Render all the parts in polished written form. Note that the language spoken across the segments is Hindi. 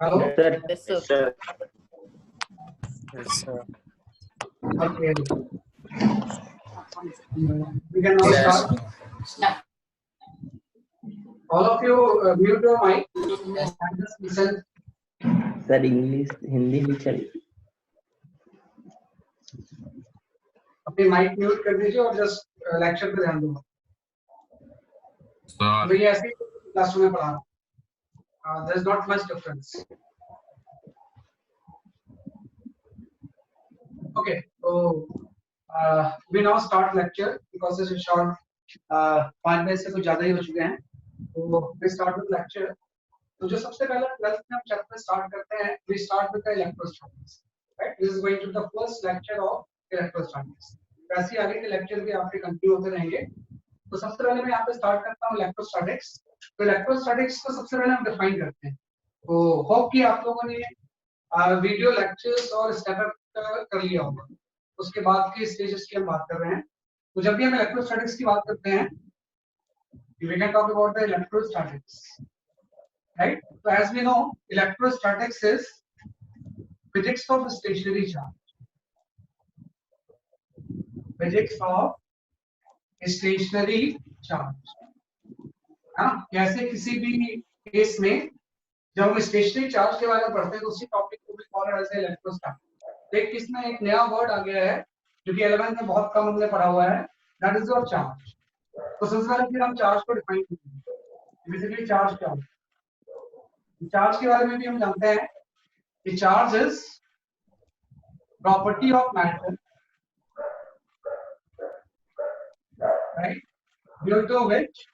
Hello. Sir. Yes, sir. Yes, sir. Okay. We can now start. All of you mute your mic and just listen. Sir English Hindi भी चलेगी। अपनी माइक म्यूट कर दीजिए और जस्ट लेक्चर पे ध्यान दो। तो ये ऐसे क्लास में पढ़ा। There is not much difference. Okay, so we now start lecture because this is short. 5 minute से कुछ ज्यादा ही हो चुके हैं। तो we start with lecture. तो जो सबसे पहले 12th में हम चैप्टर स्टार्ट करते हैं, we start with the electrostatics. Right? This is going to be the first lecture of electrostatics. वैसे आगे के लेक्चर भी आपके कंटिन्यू होते रहेंगे। तो सबसे पहले मैं यहाँ पे स्टार्ट करता हूँ इलेक्ट्रोस्टैटिक्स। तो इलेक्ट्रोस्टैटिक्स को सबसे पहले हम डिफाइन करते हैं। तो होप कि आप लोगों ने वीडियो लेक्चर्स और स्टेटअप कर लिया होगा। उसके बाद के स्टेजेस की हम बात कर रहे हैं। तो जब भी हम इलेक्ट्रोस्टैटिक्स की बात करते हैं, we can talk about the electrostatics, right? So as we know, electrostatics is physics of stationary charge. Physics of stationary charge. हाँ, कैसे किसी भी केस में जब हम स्टेशनरी चार्ज के बारे में पढ़ते हैं तो उसी टॉपिक को भी कॉल करते हैं इलेक्ट्रोस्टैटिक्स। एक इसमें एक नया वर्ड आ गया है जो कि 11th में बहुत कम हमने पढ़ा हुआ है, दैट इज योर चार्ज। तो सबसे पहले फिर हम चार्ज को डिफाइन करेंगे। बेसिकली चार्ज क्या होता है? चार्ज के बारे में भी हम जानते हैं कि charge is property of matter, right, due to which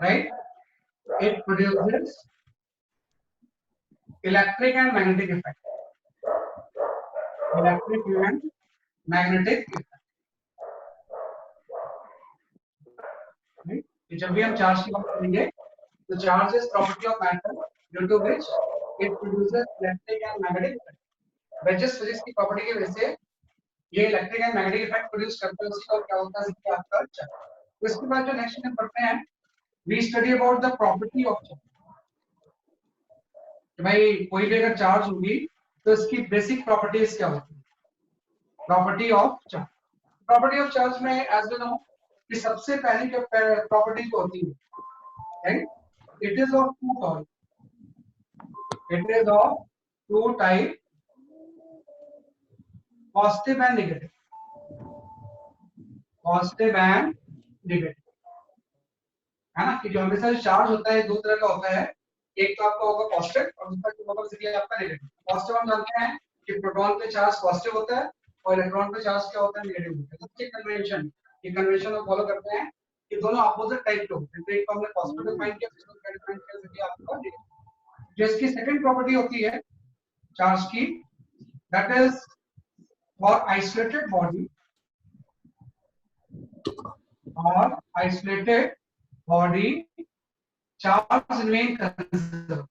right, it produces electric and magnetic effect. Electric and magnetic effect. Right? जब भी हम चार्ज की बात करेंगे तो charge is property of matter due to which it produces electric and magnetic effect. वेजेस फिजिक्स की प्रॉपर्टी की वजह से ये electric and magnetic effect produce करते हैं, उसका क्या होता है कि आपका चार्ज। इसके बाद जो नेक्स्ट में पढ़ते हैं, we study about the property of charge. कि भाई कोई भी अगर चार्ज होगी तो इसकी बेसिक प्रॉपर्टीज क्या होती है? Property of charge. Property of charge में एज वी नो कि सबसे पहली जो प्रॉपर्टी होती है, right, it is of two type. It is of two type, positive and negative. Positive and negative, है ना, कि जो हमेशा चार्ज होता है दो तरह का होता है, एक तो आपका होगा पॉजिटिव और दूसरा होगा बेसिकली आपका नेगेटिव। पॉजिटिव हम जानते हैं कि प्रोटॉन पे चार्ज पॉजिटिव होता है और इलेक्ट्रॉन पे चार्ज क्या होता है, नेगेटिव होता है। तो ये कन्वेंशन हम फॉलो करते हैं कि दोनों अपोजिट टाइप के होते हैं। तो एक को हमने पॉजिटिव डिफाइन किया, दूसरा डिफाइन किया जैसे कि आपका नेगेटिव। जो इसकी सेकंड प्रॉपर्टी होती है चार्ज की, that is for isolated body or isolated body, charge remain conserved.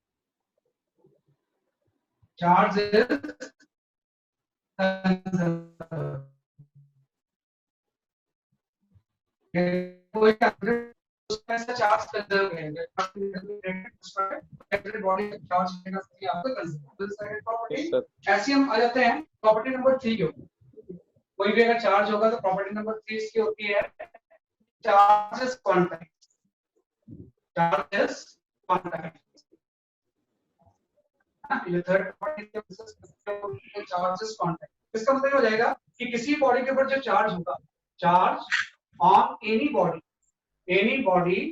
Charge is conserved. कोई उसका ऐसा चार्ज कंजर्व है, बॉडी चार्ज करना चाहिए आपको कंजर्व। सेकंड प्रॉपर्टी ऐसे हम आ जाते हैं प्रॉपर्टी नंबर 3 के ऊपर। कोई भी अगर चार्ज होगा तो प्रॉपर्टी नंबर 3 इसकी होती है charge is quantized. Charge is quantized. ये थर्ड प्रॉपर्टी के चार्ज इज क्वांटाइज्ड। इसका मतलब हो जाएगा कि किसी बॉडी के ऊपर जो चार्ज होगा, charge on any body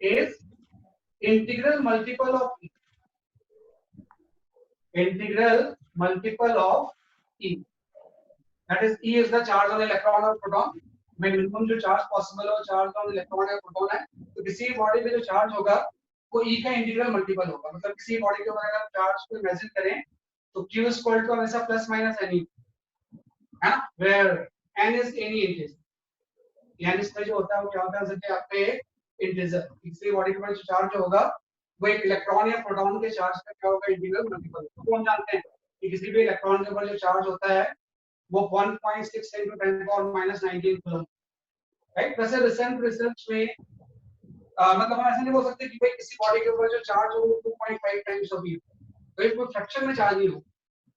is integral multiple of E. Integral multiple of E. That is, E is the charge on electron or proton. में मिनिमम जो चार्ज पॉसिबल हो, चार्ज ऑन इलेक्ट्रॉन या प्रोटॉन है, तो किसी बॉडी पे जो चार्ज होगा वो E का इंटीग्रल मल्टीपल होगा। मतलब किसी बॉडी के ऊपर अगर चार्ज को इमेजिन करें तो Q is equal to हमेशा प्लस माइनस N है ना, where N is any integer। यानी इसमें जो होता है वो क्या होता है, जैसे आपके इंटीजर किसी बॉडी के ऊपर जो चार्ज होगा वो एक इलेक्ट्रॉन या प्रोटॉन के चार्ज का क्या होगा, इंटीग्रल मल्टीपल। तो हम जानते हैं कि किसी भी इलेक्ट्रॉन के ऊपर जो चार्ज होता है वो 1.6 × 10⁻⁹ कूलम, राइट। वैसे रिसेंट रिसर्च में मतलब हम ऐसे नहीं बोल सकते कि भाई किसी बॉडी के ऊपर जो चार्ज हो वो 2.5 टाइम्स ऑफ ई, तो कोई फ्रैक्शन में चार्ज नहीं हो।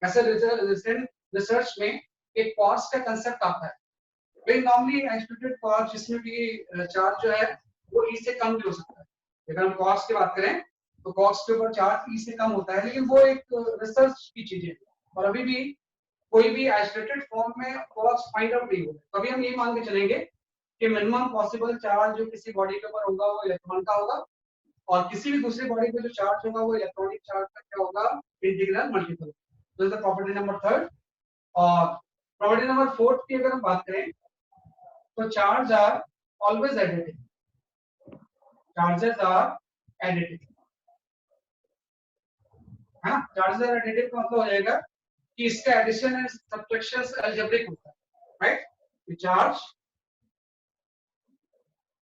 ऐसे रिसेंट रिसर्च में एक कॉस्ट का कांसेप्ट आता है। भाई नॉर्मली आइसोलेटेड कॉस्ट जिसमें भी चार्ज जो है वो ई से कम भी हो सकता है। अगर हम कॉस्ट की बात करें तो कॉस्ट के ऊपर चार्ज ई से कम होता है, लेकिन वो एक रिसर्च की चीज है और अभी भी कोई भी आइसोलेटेड फॉर्म में कॉस्ट फाइंड आउट नहीं होगा। तभी हम ये मान के चलेंगे कि मिनिमम पॉसिबल चार्ज जो किसी बॉडी के ऊपर होगा वो इलेक्ट्रॉन का होगा और किसी भी दूसरी बॉडी पे जो चार्ज होगा वो इलेक्ट्रॉनिक चार्ज का क्या होगा, इंटीग्रल मल्टीपल। तो इज द प्रॉपर्टी नंबर 3। और प्रॉपर्टी नंबर 4 की अगर हम बात करें तो charge are always additive. Charges are additive है ना। चार्जेस आर एडिटिव का मतलब हो जाएगा कि इसका एडिशन एंड सब्ट्रैक्शन अलजेब्रिक होता है, राइट। चार्ज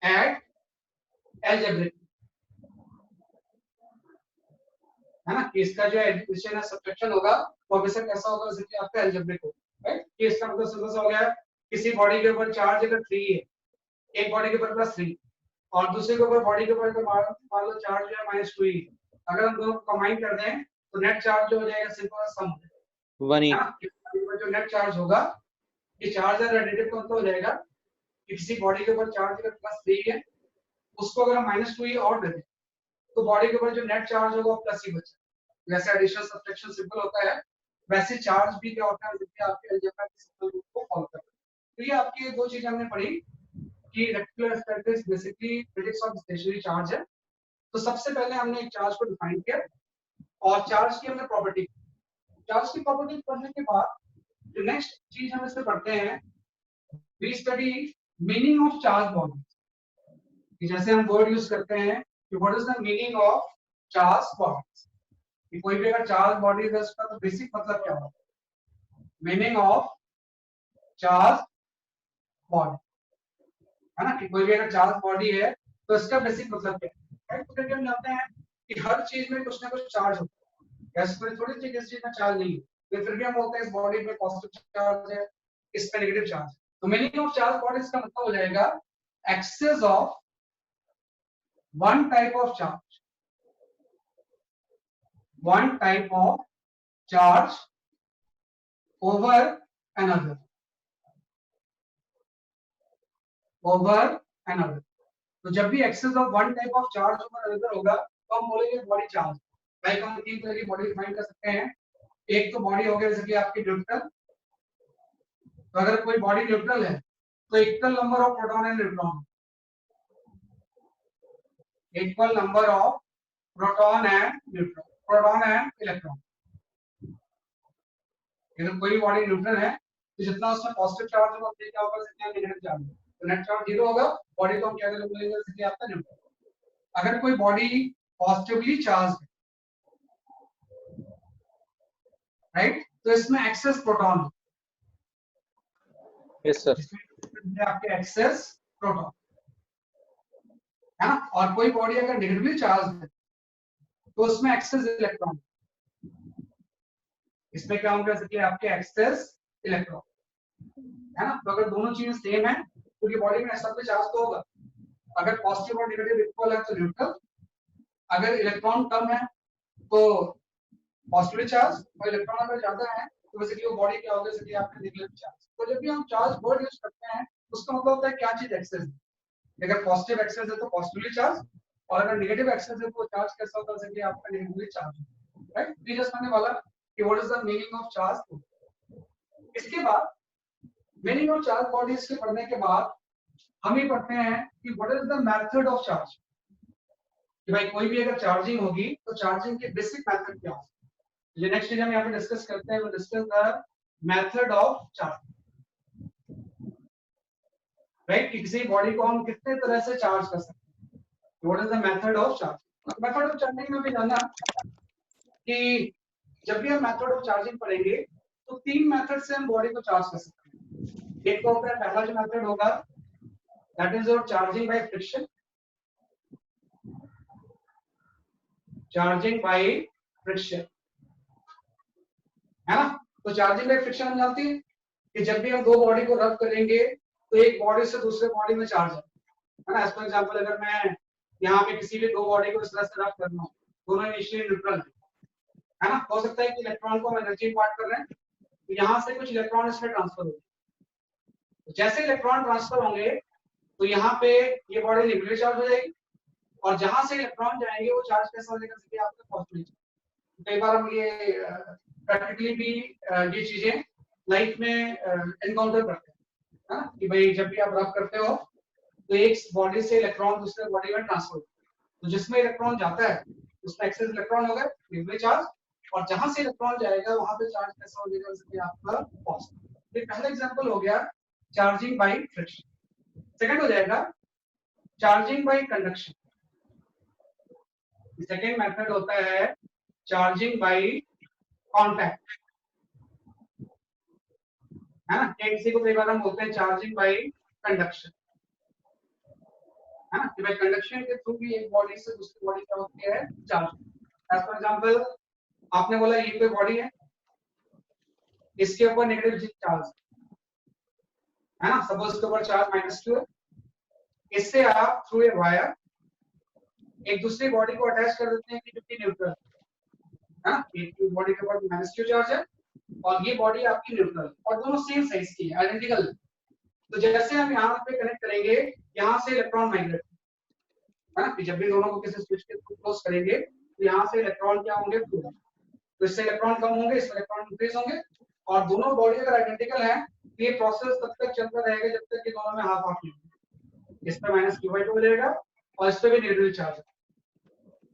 एड अलजेब्रिक है ना, कि इसका जो एडिशन या सब्ट्रैक्शन होगा वो हमेशा कैसा होगा, जैसे कि आपका अलजेब्रिक होगा, राइट। कि इसका मतलब सिंपल सा हो गया, किसी बॉडी के ऊपर चार्ज अगर 3 है, एक बॉडी के ऊपर +3 और दूसरे के ऊपर बॉडी के ऊपर मान लो चार्ज जो है -2 ही, अगर हम दोनों को कंबाइन कर दें तो नेट चार्ज जो हो जाएगा सिंपल सम है ना। जो नेट चार्ज होगा, ये चार्ज और एडिटिव का मतलब हो जाएगा कि किसी बॉडी के ऊपर चार्ज अगर +3 है उसको अगर हम -2 ही और दे दें तो बॉडी के ऊपर जो नेट चार्ज होगा वो प्लस ही बचेगा। जैसे एडिशन सब्ट्रैक्शन सिंपल होता है वैसे चार्ज भी क्या होता है, जैसे आपके अलजेब्रा के सिंपल रूल को फॉलो करते हैं। तो ये आपकी दो चीजें हमने पढ़ी कि rectangular spectrum basically physics of stationary charge है। तो सबसे पहले हमने एक चार्ज को डिफाइन किया और चार्ज की हमने प्रॉपर्टी, चार्ज की प्रॉपर्टी पढ़ने के बाद जो नेक्स्ट चीज हम इससे पढ़ते हैं, we study meaning of charge bond. जैसे हम वर्ड यूज करते हैं कि what is the meaning of charge bond, कि कोई भी अगर चार्ज बॉडी है उसका तो बेसिक मतलब क्या होता है, मीनिंग ऑफ चार्ज बॉडी है ना। कि कोई भी अगर चार्ज बॉडी है तो इसका बेसिक मतलब क्या है, राइट। तो फिर हम जानते हैं कि हर चीज में कुछ ना कुछ चार्ज होता है, ऐसे कोई थोड़ी चीज इस चीज में चार्ज नहीं है, फिर भी हम बोलते हैं इस बॉडी में पॉजिटिव चार्ज है, इस पे नेगेटिव चार्ज। तो मीनिंग ऑफ चार्ज बॉडी इसका मतलब हो जाएगा excess of one type of charge, one type of charge over another, over another। तो जब भी excess of one type of charge over another होगा तो हम बोलेंगे बॉडी चार्ज। लाइक हम तीन तरह की बॉडी डिफाइन कर सकते हैं। एक तो बॉडी हो गया जैसे कि आपकी न्यूट्रल, तो अगर कोई बॉडी न्यूट्रल है तो equal number of proton and neutron, equal number of proton and neutron, proton and electron. अगर कोई बॉडी न्यूट्रल है तो जितना उसमें पॉजिटिव चार्ज होगा उतने क्या होगा, जितना नेगेटिव चार्ज होगा, तो नेट चार्ज 0 होगा, बॉडी को हम क्या बोलेंगे, जैसे कि आपका न्यूट्रल। अगर कोई बॉडी पॉजिटिवली चार्ज है, राइट, तो इसमें एक्सेस प्रोटॉन, यस सर, इसमें आपके एक्सेस प्रोटॉन है ना। और कोई बॉडी अगर नेगेटिवली चार्ज है तो उसमें एक्सेस इलेक्ट्रॉन, इसमें क्या होगा, जैसे कि आपके एक्सेस इलेक्ट्रॉन है ना। तो अगर दोनों चीजें सेम है तो ये बॉडी में ऐसा कोई चार्ज तो होगा, अगर पॉजिटिव और नेगेटिव इक्वल है तो न्यूट्रल, अगर इलेक्ट्रॉन कम है तो पॉजिटिव चार्ज, और इलेक्ट्रॉन अगर ज्यादा है तो बेसिकली वो बॉडी क्या होगा, जैसे कि आपका नेगेटिव चार्ज। तो जब भी हम चार्ज वर्ड यूज करते हैं उसका मतलब होता है क्या चीज एक्सेस है। अगर पॉजिटिव एक्सेस है तो पॉजिटिवली चार्ज, और अगर नेगेटिव एक्सेस है तो चार्ज कैसा होता है, जैसे कि आपका नेगेटिवली चार्ज, राइट। ये जस्ट मैंने बोला कि what is the meaning of charge. इसके बाद मीनिंग ऑफ चार्ज बॉडीज के पढ़ने के बाद हम ये पढ़ते हैं कि what is the method of charge, कि भाई कोई भी अगर चार्जिंग होगी तो चार्जिंग के बेसिक मेथड क्या होगा। ये नेक्स्ट चीज हम यहाँ पे डिस्कस करते हैं, वो discuss the method of charge, right, कि किसी बॉडी को हम कितने तरह से चार्ज कर सकते हैं, what is the method of charge. Method of charging में भी जानना कि जब भी हम मेथड ऑफ चार्जिंग पढ़ेंगे तो 3 मेथड से हम बॉडी को चार्ज कर सकते हैं। एक तो होता है, पहला जो मेथड होगा that is your charging by friction, charging by friction है ना। तो चार्जिंग बाय फ्रिक्शन हम जानते हैं कि जब भी हम दो बॉडी को रब करेंगे तो एक बॉडी से दूसरे बॉडी में चार्ज है ना। एज फॉर एग्जांपल अगर मैं यहाँ पे किसी भी दो बॉडी को इस तरह से रब कर रहा हूँ, दोनों इनिशियली न्यूट्रल है ना, हो सकता है कि इलेक्ट्रॉन को हम एनर्जी इम्पार्ट कर रहे हैं तो यहाँ से कुछ इलेक्ट्रॉन इसमें ट्रांसफर होंगे, तो जैसे इलेक्ट्रॉन ट्रांसफर होंगे तो यहाँ पे ये बॉडी नेगेटिव चार्ज हो जाएगी, और जहां से इलेक्ट्रॉन जाएंगे वो चार्ज कैसा हो जाएगा, जैसे आपका पॉजिटिव। कई बार हम ये प्रैक्टिकली भी ये चीजें लाइफ में एनकाउंटर करते हैं है ना, कि भाई जब भी आप रब करते हो तो एक बॉडी से इलेक्ट्रॉन दूसरे बॉडी में ट्रांसफर होता है, तो जिसमें इलेक्ट्रॉन जाता है उसमें एक्सेस इलेक्ट्रॉन होगा, नेगेटिव चार्ज, और जहां से इलेक्ट्रॉन जाएगा वहां पे चार्ज कैसा हो जाएगा, जैसे आपका पॉजिटिव। ये पहला एग्जांपल हो गया चार्जिंग बाय फ्रिक्शन। सेकंड हो जाएगा charging by conduction. Second method होता है चार्जिंग बाय कांटेक्ट है ना, किसी को कई बार हम बोलते हैं चार्जिंग बाय कंडक्शन है ना, कि भाई कंडक्शन के थ्रू भी एक बॉडी से दूसरी बॉडी क्या होती है, चार्ज। एज फॉर एग्जांपल आपने बोला ये कोई बॉडी है, इसके ऊपर नेगेटिव चार्ज है ना, सपोज इसके ऊपर चार्ज -2 है, इससे आप थ्रू ए वायर एक दूसरी बॉडी को अटैच कर देते हैं कि जो कि न्यूट्रल है ना, एक बॉडी के ऊपर -2 चार्ज है और ये बॉडी आपकी न्यूट्रल, और दोनों सेम साइज की है, आइडेंटिकल। तो जैसे हम यहाँ पे कनेक्ट करेंगे, यहाँ से इलेक्ट्रॉन माइग्रेट है ना, जब भी दोनों को किसी स्विच के थ्रू क्लोज करेंगे तो यहाँ से इलेक्ट्रॉन क्या होंगे, तो इससे इलेक्ट्रॉन कम होंगे, इसमें इलेक्ट्रॉन इंक्रीज होंगे, और दोनों बॉडी अगर आइडेंटिकल है तो ये प्रोसेस तब तक चलता रहेगा जब तक कि दोनों में हाफ हाफ नहीं, इस पे -q/2 मिलेगा और इस पे भी नेगेटिव चार्ज है,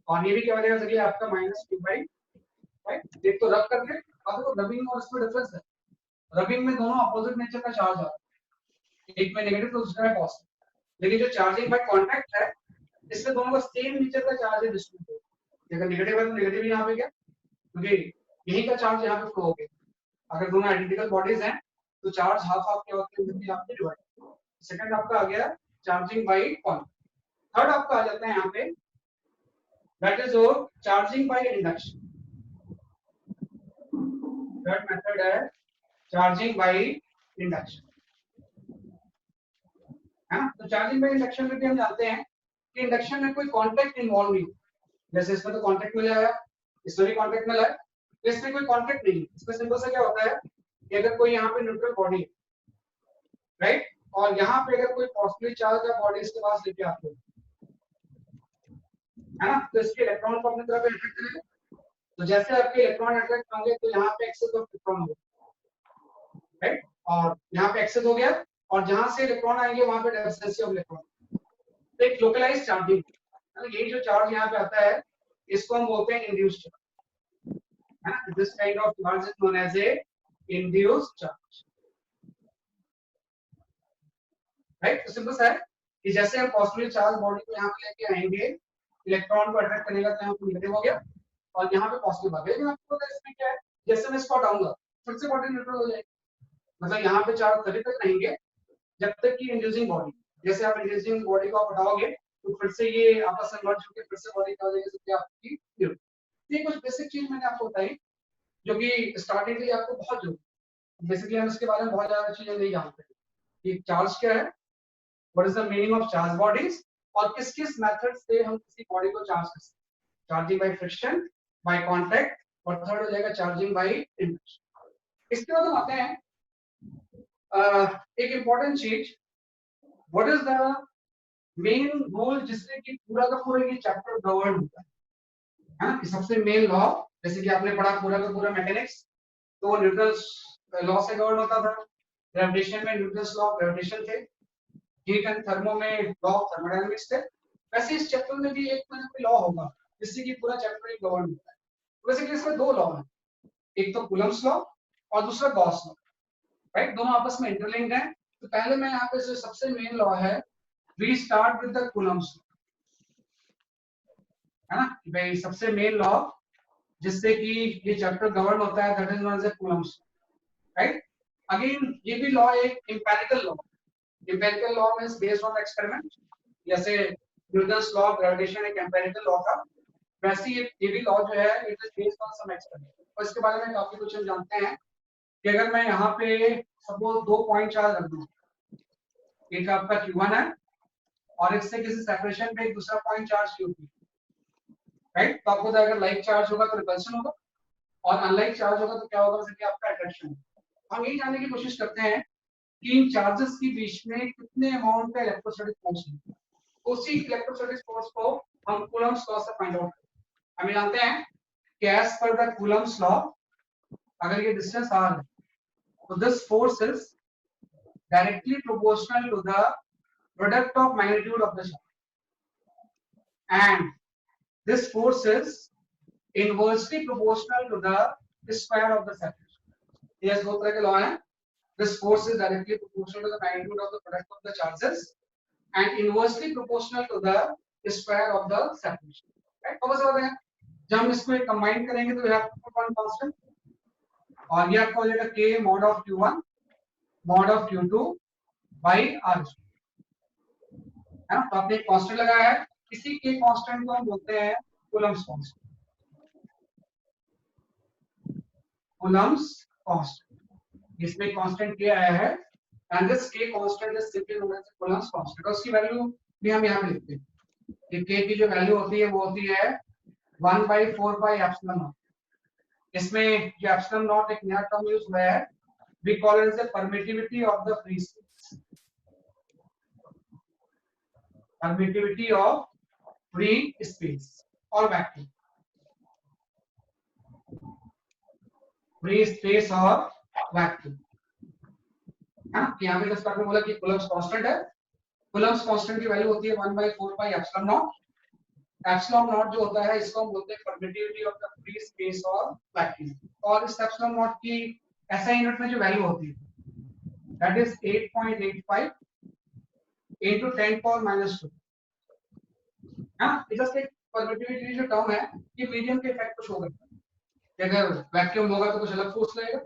और ये भी क्या हो जाएगा, जैसे आपका -q/, राइट। एक तो रब करके, अब देखो रबिंग और इसमें डिफरेंस है, रबिंग में दोनों अपोजिट नेचर का चार्ज आता है, एक में नेगेटिव तो दूसरा में पॉजिटिव, लेकिन जो चार्जिंग बाय कांटेक्ट है इसमें दोनों का सेम नेचर का चार्ज है डिस्ट्रीब्यूट, अगर नेगेटिव है तो नेगेटिव यहाँ पे क्या, क्योंकि यही का चार्ज यहाँ पे फ्लो हो गया। अगर दोनों आइडेंटिकल बॉडीज हैं तो चार्ज हाफ हाफ क्या होते हैं, आपके डिवाइड। सेकंड आपका आ गया चार्जिंग बाय कांटेक्ट। थर्ड आपका आ जाता है यहाँ पे that is your charging by induction. Third method है चार्जिंग बाय इंडक्शन है ना। तो चार्जिंग बाय इंडक्शन में भी हम जानते हैं कि इंडक्शन में कोई कांटेक्ट इन्वॉल्व नहीं, जैसे इसमें तो कांटेक्ट मिला है, इसमें भी कांटेक्ट मिला है, तो इसमें कोई कांटेक्ट नहीं। इसमें सिंपल सा क्या होता है कि अगर कोई यहाँ पे न्यूट्रल बॉडी है, राइट, और यहाँ पे अगर कोई पॉजिटिव चार्ज या बॉडी इसके पास लेके आते हो है ना, तो इसके इलेक्ट्रॉन को अपनी तरफ अट्रैक्ट करेगा, तो जैसे आपके इलेक्ट्रॉन अट्रैक्ट होंगे तो यहाँ पे एक्सेस ऑफ इलेक्ट्रॉन होगा, राइट, और यहाँ पे एक्सेस हो गया, और जहां से इलेक्ट्रॉन आएंगे वहां पे डेफिशिएंसी ऑफ इलेक्ट्रॉन, तो एक लोकलाइज्ड चार्जिंग, यही जो चार्ज यहाँ पे आता है इसको हम बोलते हैं induced charge. This kind of charge is known as a induced charge, right. तो सिंपल सा है कि जैसे हम पॉजिटिव चार्ज बॉडी को यहाँ पे लेके आएंगे, इलेक्ट्रॉन को अट्रैक्ट करेगा तो यहाँ पे नेगेटिव हो गया और यहाँ पे पॉजिटिव आ गया। लेकिन आपको पता है इसमें क्या है, जैसे मैं इसको हटाऊंगा फिर से बॉडी न्यूट्रल हो जाएगी। मतलब यहाँ पे चार्ज तभी तक रहेंगे जब तक कि इंड्यूसिंग बॉडी, जैसे आप इंड्यूसिंग बॉडी को आप हटाओगे तो फिर से ये आपस में मर्ज होकर फिर से बॉडी क्या हो जाएगी, सबकी आपकी न्यूट्रल। ये कुछ बेसिक चीज मैंने आपको बताई जो कि स्टार्टिंग के लिए आपको बहुत जरूरी। बेसिकली हम इसके बारे में बहुत ज्यादा चीजें नहीं जानते कि चार्ज क्या है, what is the meaning of charge bodies, और किस किस मेथड से हम किसी बॉडी को चार्ज कर सकते हैं। Charging by friction, by contact, और थर्ड हो जाएगा चार्जिंग बाय इंडक्शन। इसके बाद हम आते हैं एक इंपॉर्टेंट चीज, what is the main goal जिससे कि पूरा का पूरा ये चैप्टर गवर्न होता है कि सबसे मेन लॉ, जैसे कि आपने पढ़ा पूरा का पूरा मैकेनिक्स, तो वो न्यूटन्स लॉ से गवर्न होता था। ग्रेविटेशन में न्यूटन्स लॉ ऑफ ग्रेविटेशन थे, हीट एंड थर्मो में लॉ ऑफ थर्मोडायनामिक्स थे। वैसे इस चैप्टर में भी एक ना कोई लॉ होगा जिससे कि पूरा चैप्टर ही गवर्न होता है। बेसिकली इसमें दो लॉ हैं, एक तो कूलम्ब्स लॉ और दूसरा गॉस लॉ, राइट। दोनों आपस में इंटरलिंक्ड हैं। तो पहले मैं यहाँ पे जो सबसे मेन लॉ है, we start with the Coulomb's, है ना, भाई सबसे मेन लॉ जिससे कि ये चैप्टर गवर्न होता है, that is known as Coulomb's, right. Again ये भी लॉ एक empirical law, empirical law means based on experiment. जैसे न्यूटन्स लॉ ऑफ ग्रेविटेशन एक एम्पिरिकल लॉ था, वैसे ये भी लॉ जो है it is based on some experiment. और इसके बारे में काफी कुछ हम जानते हैं कि अगर मैं यहाँ पे सपोज 2 पॉइंट चार्ज रख दूं, एक आपका Q1 है और इससे किसी सेपरेशन पे एक दूसरा पॉइंट चार्ज Q2, राइट। तो आपको अगर लाइक चार्ज होगा तो रिपल्शन होगा और अनलाइक चार्ज होगा तो क्या होगा, जैसे कि आपका अट्रैक्शन होगा। हम यही जानने की कोशिश करते हैं कि इन चार्जेस के बीच में कितने अमाउंट का इलेक्ट्रोस्टैटिक फोर्स है। उसी इलेक्ट्रोस्टैटिक फोर्स को हम कूलम्ब्स लॉ से फाइंड आउट करते हैं। हम जानते हैं कि as per the Coulomb's law, अगर ये डिस्टेंस r है तो this force is directly proportional to the product of magnitude of the charge, and this force is inversely proportional to the square of the separation. Yes, दो तरह के लॉ हैं। This force is directly proportional to the magnitude of the product of the charges and inversely proportional to the square of the separation. Right? तो बस बात है, जब हम इसको एक कंबाइन करेंगे तो we have to put one constant, और ये आपको हो जाएगा k mod of q1 mod of q2 by r, है ना। तो आपने एक कांस्टेंट लगाया है, इसी के कांस्टेंट को हम बोलते हैं कूलम्ब्स कांस्टेंट, कूलम्ब्स कांस्टेंट। इसमें कांस्टेंट k आया है and this k constant is simply known as Coulomb's constant. और उसकी वैल्यू भी हम यहाँ पे लिखते हैं कि k की जो वैल्यू होती है वो होती है 1/4 पाई एप्सिलॉन नॉट। इसमें जो एप्सिलॉन नॉट एक नया टर्म यूज हुआ है, we call it the permittivity of the free space, permittivity of free space or vacuum, free space or vacuum, हाँ। यहाँ पे जस्ट आपने बोला कि कूलम्ब्स कांस्टेंट है, कूलम्ब्स कांस्टेंट की वैल्यू होती है 1/4 pi epsilon not. Epsilon not जो होता है इसको हम बोलते हैं permittivity of the free space और वैक्यूम। और इस एप्सिलॉन नॉट की SI यूनिट में जो वैल्यू होती है दैट इज 8.85 into 10⁻²। हाँ, जस्ट एक परमिटिविटी जो टर्म है ये मीडियम के इफेक्ट को शो करता है। अगर वैक्यूम होगा तो कुछ अलग फोर्स लगेगा,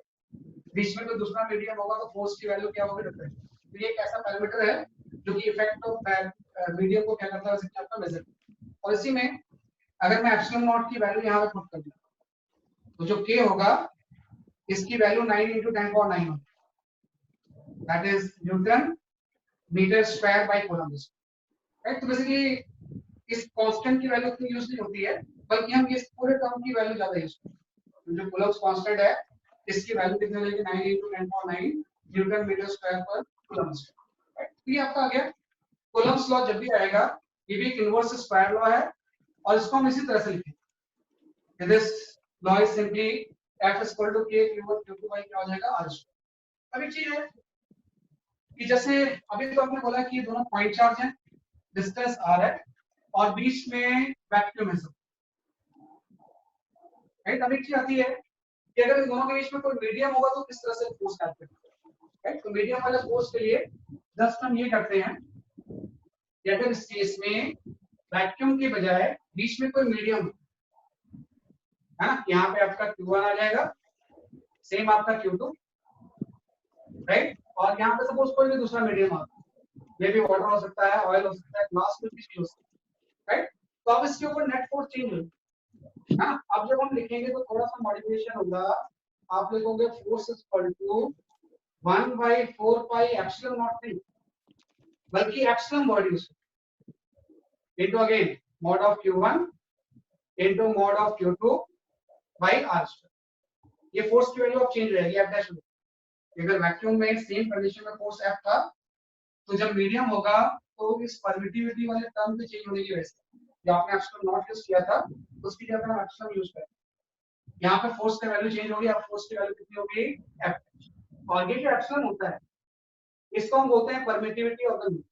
बीच में कोई दूसरा मीडियम होगा तो फोर्स की वैल्यू क्या होगी, डिफरेंट। तो ये एक ऐसा पैरामीटर है जो कि इफेक्ट ऑफ मीडियम को क्या करता है, वैसे आपका मेजर। और इसी में अगर मैं एप्सिलॉन नॉट की वैल्यू यहाँ पे पुट कर दूं तो जो k होगा इसकी वैल्यू 9 into 10⁻9 होगी, that is newton metre square by coulomb, right. तो बेसिकली इस कांस्टेंट की वैल्यू इतनी यूज नहीं होती है, बल्कि हम इस पूरे टर्म की वैल्यू ज्यादा यूज करते हैं। जो कूलम्ब्स कांस्टेंट है इसकी वैल्यू कितनी रहेगी, 9 into 10⁻9 न्यूटन मीटर स्क्वायर पर कूलम्ब, राइट। तो ये आपका आ गया कूलम्ब्स लॉ। जब भी आएगा ये भी एक इनवर्स स्क्वायर लॉ है और इसको हम इसी तरह से लिखेंगे, this law is simply F is equal to k q1 q2 by क्या हो जाएगा r स्क्वायर। अब एक चीज है कि जैसे अभी तो आपने बोला कि ये दोनों पॉइंट चार्ज हैं, डिस्टेंस r है और बीच में वैक्यूम है सब, राइट। अब एक चीज आती है कि अगर इन दोनों के बीच में कोई मीडियम होगा तो किस तरह से फोर्स कैलकुलेट करें, राइट। तो मीडियम वाले फोर्स के लिए जस्ट हम ये करते हैं कि अगर इस केस में वैक्यूम के बजाय बीच में कोई मीडियम है ना, यहाँ पे आपका Q1 आ जाएगा, सेम आपका Q2, राइट। और यहाँ पे सपोज कोई भी दूसरा मीडियम आता है, मे बी वाटर हो सकता है, ऑयल हो सकता है, ग्लास कुछ भी चीज हो सकता है, राइट। तो अब इसके ऊपर नेट फोर्स चेंज होगी, हाँ। अब जब हम लिखेंगे तो थोड़ा सा मॉडिफिकेशन होगा, आप लिखोगे force is equal to 1/4 pi epsilon naught नहीं, बल्कि epsilon body into again mod of Q1 into mod of Q2 by R square। ये फोर्स की वैल्यू अब चेंज रहेगी F डैश। अगर वैक्यूम में सेम कंडीशन में फोर्स F था, तो जब मीडियम होगा तो इस परमिटिविटी वाले टर्म पे चेंज होने की वजह से जो आपने एप्सिलॉन नॉट यूज किया था उसकी जगह हम एप्सिलॉन यूज करें, यहाँ पे फोर्स का वैल्यू चेंज होगी। अब फोर्स की वैल्यू कितनी होगी F। और ये जो एप्सिलॉन होता है इसको हम बोलते हैं permittivity of the medium.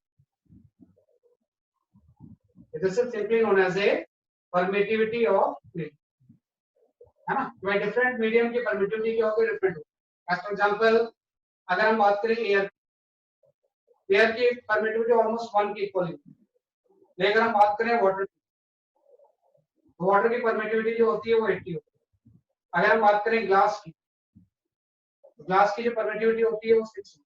This is simply known as a permittivity of medium, है ना। तो डिफरेंट मीडियम की परमिटिविटी क्या होगी, डिफरेंट होगी। एज फॉर एग्जांपल अगर हम बात करें एयर की परमिटिविटी ऑलमोस्ट 1 के इक्वल है, लेकिन अगर हम बात करें वाटर की परमिटिविटी जो होती है वो 80 होती है। अगर हम बात करें ग्लास की जो परमिटिविटी होती है वो 6 होती है।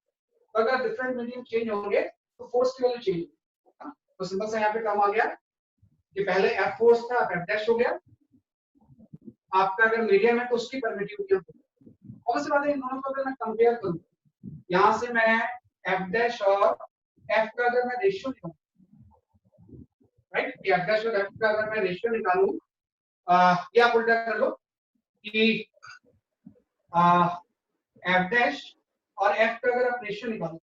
तो अगर डिफरेंट मीडियम चेंज होंगे तो फोर्स की वैल्यू चेंज होगी। तो सिंपल सा यहाँ पे टर्म आ गया कि पहले F फोर्स था, F डैश हो गया आपका। अगर मीडियम है तो उसकी परमिटिविटी और बात है, इन दोनों को अगर मैं कंपेयर करूं, यहां से मैं F डैश और F का अगर मैं रेशियो निकालूं, राइट, F डैश और F का अगर मैं रेशियो निकालूं, या आप उल्टा कर लो कि F डैश और F का अगर आप रेशियो निकालो,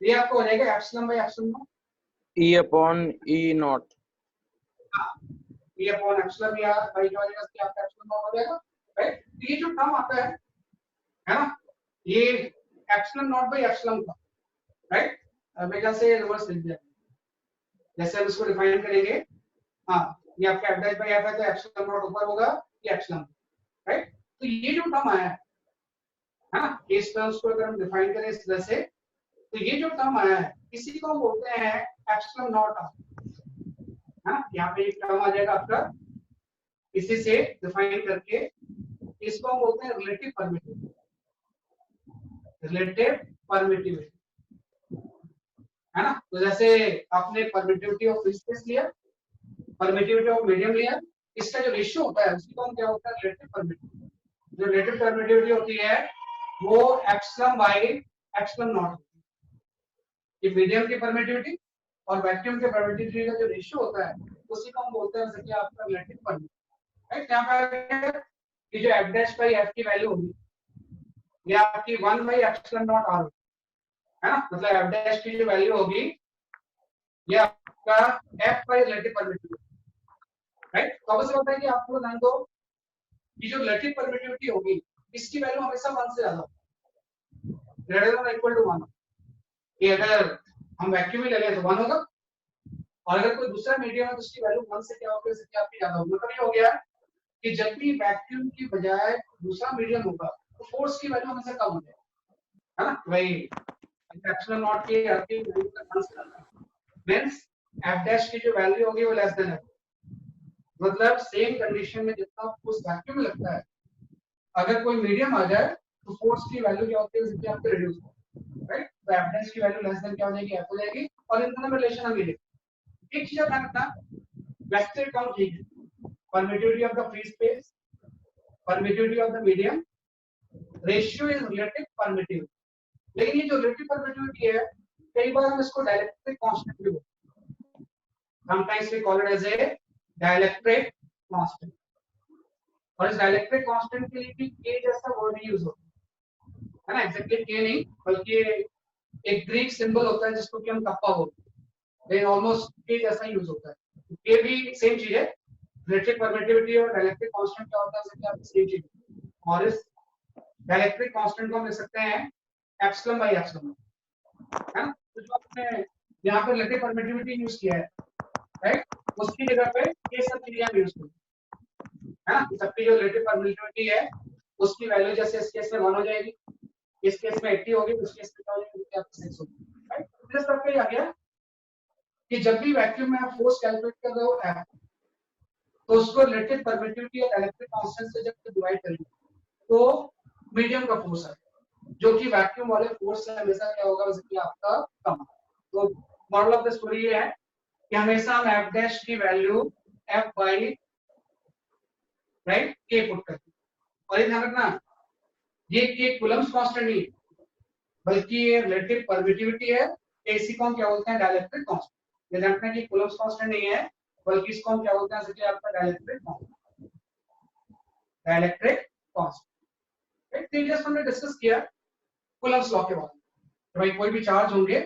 ये आपको हो जाएगा epsilon by epsilon not E upon E naught। E upon epsilon या बाई जो आएगा इसके आपका एप्सिलॉन नॉट हो जाएगा, राइट। तो ये जो टर्म आता है ना, ये एप्सिलॉन नॉट बाई एप्सिलॉन का, राइट। मैं क्या से रिवर्स लिख दिया, जैसे हम इसको डिफाइन करेंगे, हाँ, ये आपका F डैश बाई F है तो एप्सिलॉन नॉट ऊपर होगा, ये एप्सिलॉन, राइट। तो ये जो टर्म आया है ना, इस टर्म्स को अगर हम डिफाइन करें इस तरह से, तो ये जो टर्म आया है इसी को हम बोलते हैं एप्सिलॉन नॉट, हाँ। यहाँ पे एक टर्म आ जाएगा आपका, इसी से डिफाइन करके इसको हम बोलते हैं रिलेटिव परमिटिविटी, है ना। तो जैसे आपने परमिटिविटी ऑफ फ्री स्पेस लिया, परमिटिविटी ऑफ मीडियम लिया, इसका जो रेशियो होता है उसको हम क्या होता है, रिलेटिव परमिटिविटी। जो रिलेटिव परमिटिविटी होती है वो एप्सिलॉन बाय एप्सिलॉन नॉट होती है। ये मीडियम की परमिटिविटी और वैक्यूम के परमिटिविटी का जो रेशियो होता है उसी को हम बोलते हैं, जैसे कि आपका रिलेटिव परमिटिविटी, राइट। यहाँ पे कि जो F डैश बाई F की वैल्यू होगी ये आपकी 1 बाई एप्सिलॉन नॉट R, है ना। मतलब F डैश की जो वैल्यू होगी ये आपका F by relative permittivity, right. तो अब ऐसा होता है कि आपको ध्यान दो कि जो रिलेटिव परमिटिविटी होगी इसकी वैल्यू हमेशा 1 से ज्यादा ग्रेटर देन इक्वल टू 1। कि अगर हम वैक्यूम ही ले लें तो 1 होगा, और अगर कोई दूसरा मीडियम है तो उसकी वैल्यू 1 से क्या होगी, इससे क्या आपकी ज्यादा होगी। मतलब ये हो गया कि जब भी वैक्यूम की बजाय दूसरा मीडियम होगा तो फोर्स की वैल्यू हमेशा कम हो जाएगी, है ना। भाई एप्सिलॉन नॉट की आपकी वैल्यू का 1 से ज्यादा मींस F डैश की जो वैल्यू होगी वो लेस देन है। मतलब सेम कंडीशन में जितना फोर्स वैक्यूम में लगता है, अगर कोई मीडियम आ जाए तो फोर्स की वैल्यू क्या होती है, उसकी आपको रिड्यूस होती है, राइट। तो F डैश की वैल्यू लेस देन क्या हो जाएगी, F हो जाएगी। और इन दोनों में रिलेशन हम ये एक चीज ध्यान रखना, वैसे टर्म ठीक है, permittivity of the free space, permittivity of the medium, ratio is relative permittivity. लेकिन ये जो रिलेटिव परमिटिविटी है कई बार हम इसको डायलेक्ट्रिक कांस्टेंट भी बोलते हैं, sometimes we call it as a dielectric constant. और इस डायलेक्ट्रिक कांस्टेंट के लिए भी K जैसा वर्ड यूज होता है ना, एग्जैक्टली K नहीं बल्कि एक ग्रीक सिंबल होता है जिसको कि हम कप्पा बोलते हैं, लेकिन ऑलमोस्ट K जैसा यूज होता है। K भी सेम चीज है, रिलेटिव परमिटिविटी और डायलेक्ट्रिक कांस्टेंट क्या होता है उससे क्या सेम चीज है। और इस डायलेक्ट्रिक कांस्टेंट को हम लिख सकते हैं एप्सिलॉन बाय एप्सिलॉन, है ना। तो जो आपने यहाँ पे रिलेटिव परमिटिविटी यूज किया है, राइट, उसकी जगह पे ये सब चीजें हम यूज करेंगे। है ना, सबकी जो रिलेटिव परमिटिविटी है उसकी वैल्यू जैसे इस केस में 1 हो जाएगी, इस केस में 80 होगी, उस केस में क्या हो जाएगी, आपको 6 होगी, राइट। इस तरह का आ गया कि जब भी वैक्यूम में आप फोर्स कैलकुलेट कर रहे हो F, तो उसको रिलेटिव परमिटिविटी या इलेक्ट्रिक कांस्टेंट से जब डिवाइड करेंगे तो मीडियम का फोर्स है, जो कि वैक्यूम वाले फोर्स से हमेशा क्या होगा, बेसिकली आपका कम। तो मॉडल ऑफ द स्टोरी ये है कि हमेशा हम एफ डैश की वैल्यू एफ बाई राइट के पुट करते हैं, और ये ध्यान रखना ये के कूलम्स कांस्टेंट नहीं है, बल्कि ये रिलेटिव परमिटिविटी है, एसी को हम क्या बोलते हैं, डाइलेक्ट्रिक कांस्टेंट। ये ध्यान रखना कि कूलम्स कांस्टेंट नहीं है, बल्कि इसको हम क्या बोलते हैं, बेसिकली आपका डाइलेक्ट्रिक कांस्टेंट, डाइलेक्ट्रिक कांस्टेंट। तो जस्ट हमने डिस्कस किया कूलम्स लॉ के बारे में, भाई कोई भी चार्ज होंगे,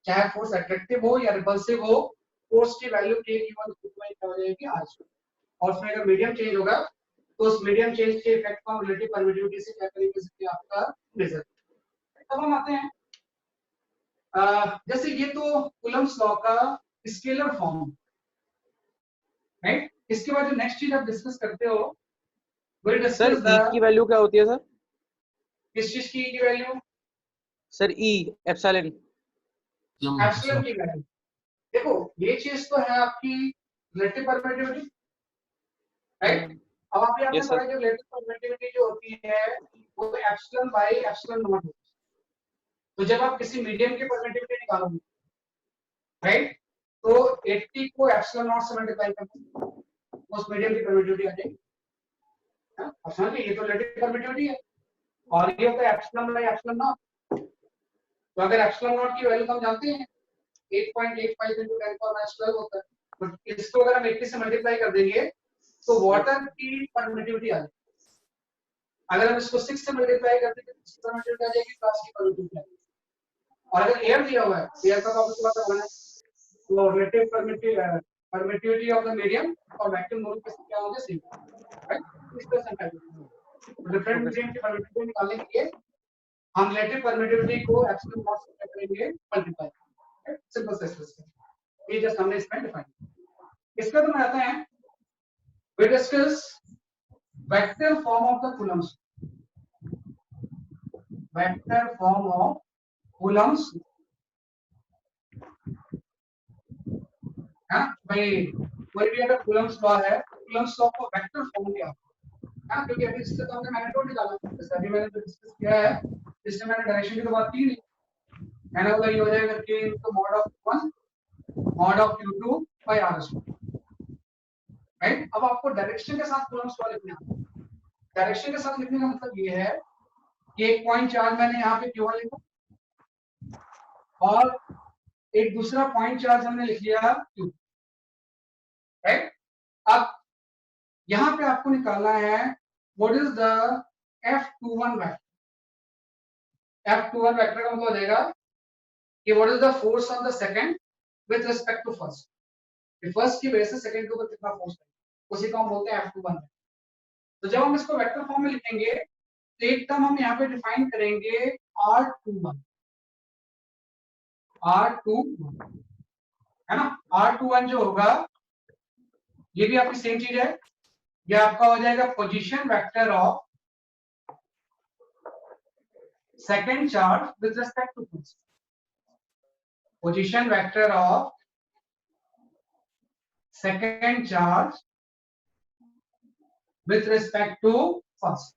चाहे फोर्स अट्रैक्टिव हो या रिपल्सिव हो, फोर्स की वैल्यू के की क्या हो जाएगी, आज। और उसमें अगर मीडियम चेंज होगा तो उस मीडियम चेंज के इफेक्ट को हम रिलेटिव परमिटिविटी से क्या करेंगे, बेसिकली आपका मेजर। अब हम आते हैं जैसे ये तो कूलम्स लॉ का स्केलर फॉर्म, राइट। इसके बाद जो नेक्स्ट चीज आप डिस्कस करते हो, वो सर डिस्कस ई की वैल्यू क्या होती है सर? किस चीज की वैल्यू? सर ई एप्सिलॉन एप्सिलॉन की वैल्यू। देखो ये चीज तो है आपकी रिलेटिव परमिटिविटी, राइट। अब आप आपने यस पढ़ा सर। जो रिलेटिव परमिटिविटी जो होती है वो तो एप्सिलॉन बाई एप्सिलॉन नॉट होती है। तो जब आप किसी मीडियम की परमिटिविटी निकालोगे, राइट, तो 80 को एप्सिलॉन नॉट से मल्टीप्लाई करना, उस मीडियम की परमिटिविटी आ जाएगी। अब समझ लीजिए ये तो रिलेटिव परमिटिविटी है, और ये होता है एप्सिलॉन बाई एप्सिलॉन नॉट। तो अगर एप्सिलॉन नॉट की वैल्यू हम जानते हैं 8.85 into 10 power minus 12 होता है, तो इसको अगर हम 80 से मल्टीप्लाई कर देंगे तो वाटर की परमिटिविटी आ जाएगी। अगर हम इसको 6 से मल्टीप्लाई कर देंगे तो इसकी परमिटिविटी आ जाएगी, ग्लास की परमिटिविटी आ जाएगी। और अगर एयर दिया हुआ है, एयर का टॉपिक थोड़ा सा बना है, तो relative permittivity of the medium और वैक्यूम दोनों के क्या होंगे, सेम, राइट। इस तरह से कैलकुलेट डिफरेंट मीडियम की परमिटिविटी निकालने के लिए हम रिलेटिव परमिटिविटी को एप्सिलॉन नॉट से क्या करेंगे, मल्टीप्लाई, राइट। सिंपल सा एक्सप्रेशन, ये जस्ट हमने इसमें डिफाइन किया। इसके बाद हम आते हैं, we discuss vector form of the coulombs, vector form of coulombs, हाँ भाई, कोई भी अगर coulombs law है, coulombs law को vector form क्या है, हाँ, क्योंकि अभी इससे तो हमने मैग्नीट्यूड निकाला, जैसे अभी मैंने जो डिस्कस किया है, इसमें मैंने डायरेक्शन की तो बात की नहीं, मैंने बोला ये हो जाएगा k into mod of 1 mod of q2 by r square, right. अब आपको डायरेक्शन के साथ coulombs law लिखना है। डायरेक्शन के साथ लिखने का मतलब ये है कि एक पॉइंट चार्ज मैंने यहाँ पे Q1 लिखा, और एक दूसरा पॉइंट चार्ज हमने लिख लिया Q, राइट। अब यहाँ पे आपको निकालना है what is the F21 vector. F21 vector का मतलब हो जाएगा कि what is the force on the second with respect to first, first की वजह से सेकंड के ऊपर कितना फोर्स है, उसी को हम बोलते हैं F21। तो जब हम इसको वेक्टर फॉर्म में लिखेंगे तो एक टर्म हम यहाँ पे डिफाइन करेंगे R21, R21 है ना। R21 जो होगा ये भी आपकी सेम चीज है, ये आपका हो जाएगा position vector of second charge with respect to first, position vector of second charge with respect to first,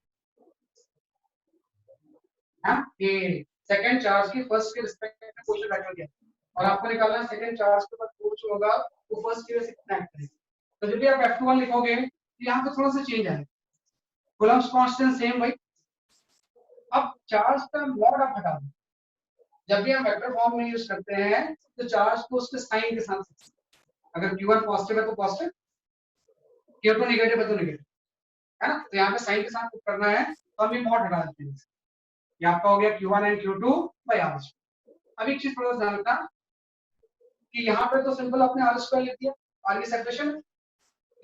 ये सेकंड चार्ज की फर्स्ट के रिस्पेक्ट में पोजीशन वेक्टर क्या है, और आपको निकालना है सेकंड चार्ज के ऊपर फोर्स होगा वो फर्स्ट की वजह से कितना एक्ट करेगा। तो जब भी आप F21 लिखोगे तो यहाँ पे थोड़ा सा चेंज आएगा, कूलम्स कांस्टेंट सेम भाई। अब चार्ज का मॉड आप हटा दो, जब भी हम वेक्टर फॉर्म में यूज करते हैं तो चार्ज को उसके साइन के साथ, अगर Q1 पॉजिटिव है तो पॉजिटिव, Q2 नेगेटिव है तो नेगेटिव, है ना। तो यहाँ पे साइन के साथ पुट करना है तो हम ये मॉड हटा देते हैं, ये आपका हो गया Q1 and Q2 bye R। अब एक चीज थोड़ा सा ध्यान रखना कि यहाँ पे तो सिंपल आपने R स्क्वायर लिख दिया, R की सेपरेशन,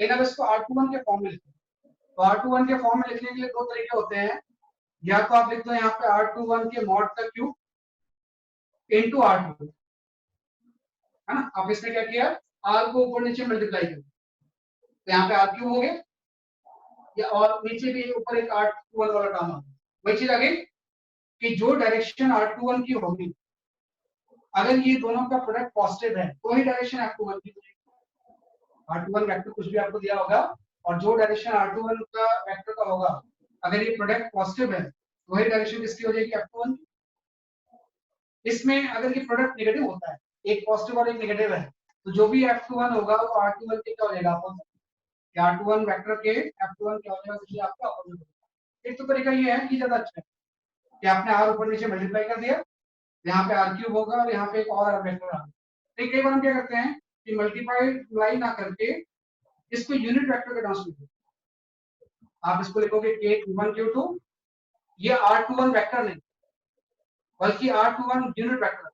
लेकिन अब इसको R21 के फॉर्म में लिखते हैं। तो R21 के फॉर्म में लिखने के लिए दो तरीके होते हैं, या तो आप लिख दो यहाँ पे R21 के मॉड का क्यूब इनटू R2, है ना। आप इसने क्या किया, R को ऊपर नीचे मल्टीप्लाई कर, तो यहाँ पे R क्यूब हो गया, या और नीचे भी ऊपर एक R21 वाला टर्म है। वही चीज आगे कि जो डायरेक्शन R21 की होगी, अगर ये दोनों का प्रोडक्ट पॉजिटिव है तो वही डायरेक्शन R21 की होगी। R21 वेक्टर कुछ भी आपको दिया होगा और जो डायरेक्शन R21 का वेक्टर का होगा, अगर ये प्रोडक्ट पॉजिटिव है तो वही डायरेक्शन किसकी हो जाएगी? F21। इसमें अगर ये प्रोडक्ट नेगेटिव होता है, एक पॉजिटिव और एक नेगेटिव है, तो जो भी F21 होगा वो R21 के क्या हो जाएगा? अपोजिट। R21 वेक्टर के F21 क्या हो जाएगा? इसलिए आपका अपोजिट होगा। एक तो तरीका ये है कि ज्यादा अच्छा है कि आपने R ऊपर नीचे मल्टीप्लाई कर दिया, यहाँ पे R क्यूब होगा और यहाँ पे एक और R वेक्टर आ गया। कई बार हम क्या करते हैं कि मल्टीप्लाई ना करके इसको यूनिट वेक्टर के टर्म्स में, आप इसको लिखोगे K21 Q2, ये R21 वेक्टर नहीं बल्कि R21 यूनिट वेक्टर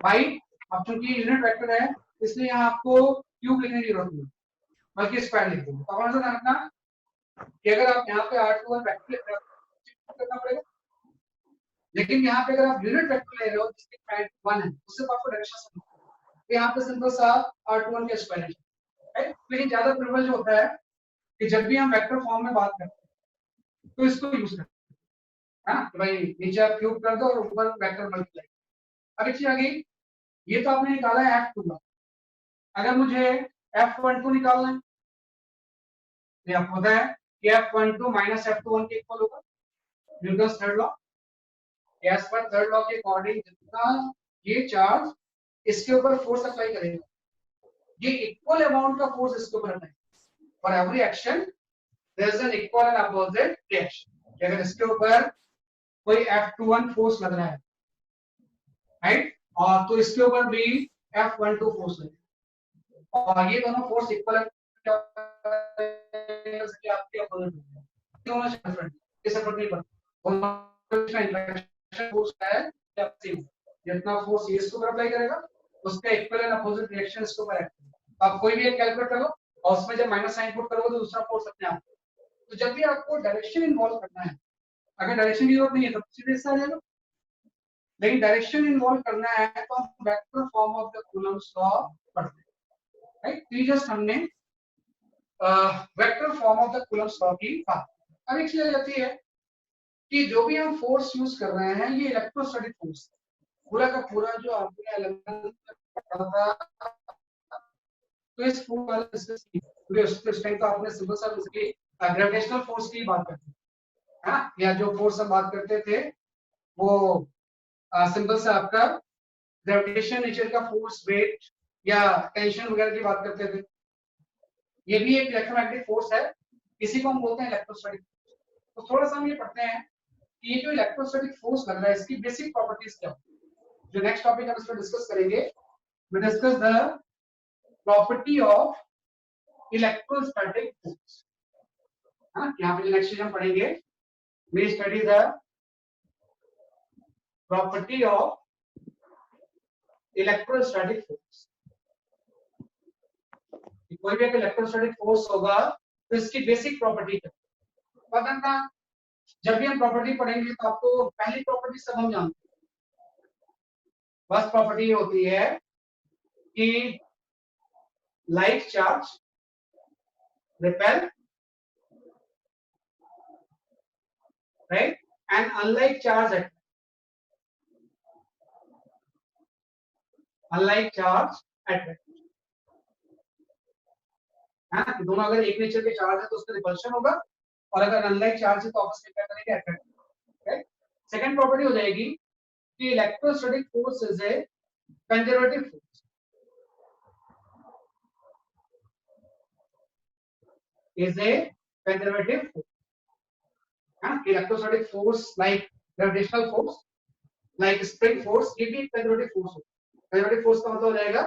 भाई। अब चूंकि यूनिट वेक्टर है इसलिए यहाँ आपको क्यूब लिखने की जरूरत नहीं, बल्कि स्क्वायर लिख देंगे। तो ध्यान रखना कि अगर आप यहाँ पे R21 वेक्टर लिख रहे हो करना पड़ेगा, लेकिन यहाँ पे अगर आप यूनिट वेक्टर ले रहे हो जिसकी पॉइंट 1 है उससे आपको डायरेक्शन समझना है, तो यहाँ पे सिंपल सा R21 का स्क्वायर है। लेकिन ज्यादा प्रिविलेज होता है कि जब भी हम वेक्टर फॉर्म में बात करते हैं तो इसको यूज करते हैं, हाँ, तो भाई नीचे आप क्यूब कर दो और ऊपर वेक्टर मल्टीप्लाई। अब एक चीज आ गई, ये तो आपने निकाला है F21, अगर मुझे F12 निकालना है तो आपको पता है कि F12 माइनस F21 के इक्वल होगा, Newton's third law. As per third law के अकॉर्डिंग जितना ये चार्ज इसके ऊपर फोर्स अप्लाई करेगा, ये इक्वल अमाउंट का फोर्स इसके ऊपर apply for every action there is an equal and opposite reaction. अगर इसके ऊपर कोई F21 फोर्स लग रहा है, राइट, और तो इसके ऊपर भी F12 फोर्स लगेगा और ये दोनों फोर्स इक्वल आपके अपोजिट दोनों डिफरेंट, इससे फर्क नहीं पड़ता इंटरेक्शन फोर्स है या सेम, जितना फोर्स ये इसके ऊपर अप्लाई करेगा उसका इक्वल एंड अपोजिट रिएक्शन इसके ऊपर एक्ट। आप कोई भी एक कैलकुलेट करो और उसमें जब माइनस साइन पुट करोगे तो दूसरा फोर्स अपने आप। तो जब भी आपको डायरेक्शन इन्वॉल्व करना है, अगर डायरेक्शन की जरूरत नहीं है तो सीधे इससे आ जाएगा, लेकिन डायरेक्शन इन्वॉल्व करना है तो हम vector form of the Coulomb's law पढ़ते हैं, राइट। तो जस्ट हमने vector form of the Coulomb's law की बात। अब एक चीज आ जाती है कि जो भी हम फोर्स यूज कर रहे हैं ये इलेक्ट्रोस्टैटिक फोर्स पूरा का पूरा जो आपने एलिमेंट पढ़ा था, तो इस फोर्स वाला डिस्कस किया उस टाइम तो आपने सिंपल सा इसकी ग्रेविटेशनल फोर्स की बात करते हैं, हाँ, या जो फोर्स हम बात करते थे वो सिंपल सा आपका ग्रेविटेशन नेचर का फोर्स, वेट या टेंशन वगैरह की बात करते थे। ये भी एक इलेक्ट्रोमैग्नेटिक फोर्स है, इसी को हम बोलते हैं इलेक्ट्रोस्टैटिक। तो थोड़ा सा हम ये पढ़ते हैं कि ये जो इलेक्ट्रोस्टैटिक फोर्स लग रहा है इसकी बेसिक प्रॉपर्टीज क्या है। जो नेक्स्ट टॉपिक हम इस पर डिस्कस करेंगे, we discuss the property of electrostatic force. हाँ, यहाँ पे जो नेक्स्ट चीज हम पढ़ेंगे, we study the property of electrostatic force. कोई भी इलेक्ट्रोस्टैटिक फोर्स होगा तो इसकी बेसिक प्रॉपर्टी क्या है पता था। जब भी हम प्रॉपर्टी पढ़ेंगे तो आपको पहली प्रॉपर्टी सब हम जानते हैं। फर्स्ट प्रॉपर्टी होती है कि like charge repel, right, and unlike charge attract. Unlike charge attract, हाँ, दोनों अगर एक नेचर के चार्ज है तो उसका रिपल्शन होगा, और अगर अनलाइक चार्ज है तो आपस में क्या करेंगे? Attract, right. सेकंड प्रॉपर्टी हो जाएगी कि electrostatic force is a conservative force, is a conservative force. Electrostatic force like gravitational force, like spring force, ये भी conservative force होगा। conservative force का मतलब हो जाएगा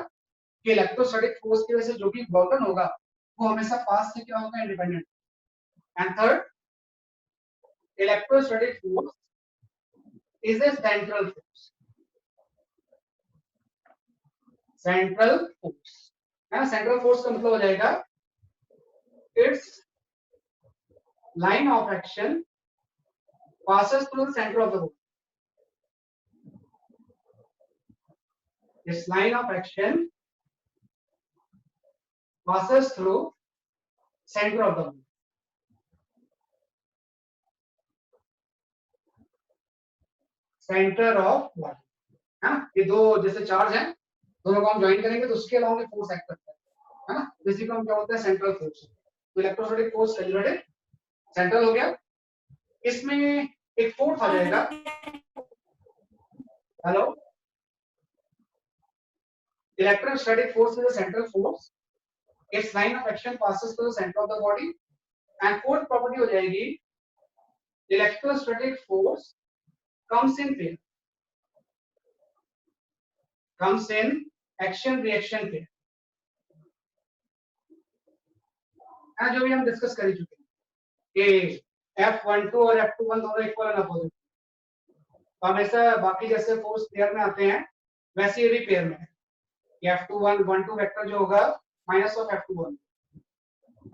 कि इलेक्ट्रोस्टैटिक फोर्स की वजह से जो भी वर्क होगा वो हमेशा पास से क्या होगा? Independent. And third, electrostatic force is a central force. Central force है ना, सेंट्रल फोर्स का मतलब हो जाएगा it's line of action passes through the center of the body. Its line of action passes through center of the body. Centre of body, है ना। ये दो जैसे चार्ज हैं, दोनों को हम ज्वाइन करेंगे तो उसके अलावा फोर्स एक्ट करता है ना। इसी को हम क्या बोलते हैं, सेंट्रल फोर्स। तो इलेक्ट्रोस्टैटिक फोर्स कैलकुलेटेड सेंट्रल हो गया। इसमें एक फोर्स आ जाएगा, hello, electrostatic force is a central force, its line of action passes through the center of the body, and fourth property हो जाएगी electrostatic force comes in pair, comes in action reaction pair, है जो भी हम डिस्कस कर चुके हैं कि F12 और F21 दोनों इक्वल एंड अपोजिट, तो हमेशा बाकी जैसे फोर्स पेयर में आते हैं वैसे ये भी पेयर में है। F21 12 वेक्टर जो होगा माइनस ऑफ F21,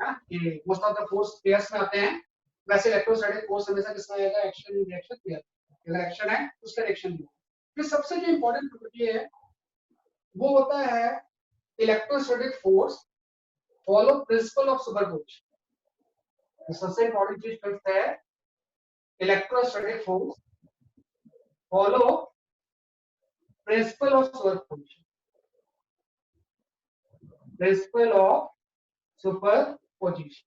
है कि most of the force pairs में आते हैं, वैसे इलेक्ट्रोस्टैटिक फोर्स हमेशा किसमें आएगा, एक्शन रिएक्शन पेयर। अगर एक्शन है तो उसका रिएक्शन भी। फिर सबसे जो इंपॉर्टेंट प्रॉपर्टी है वो होता है electrostatic force follow principle of superposition. सबसे इंपॉर्टेंट चीज फिफ्थ है electrostatic force follow principle of superposition, principle of superposition.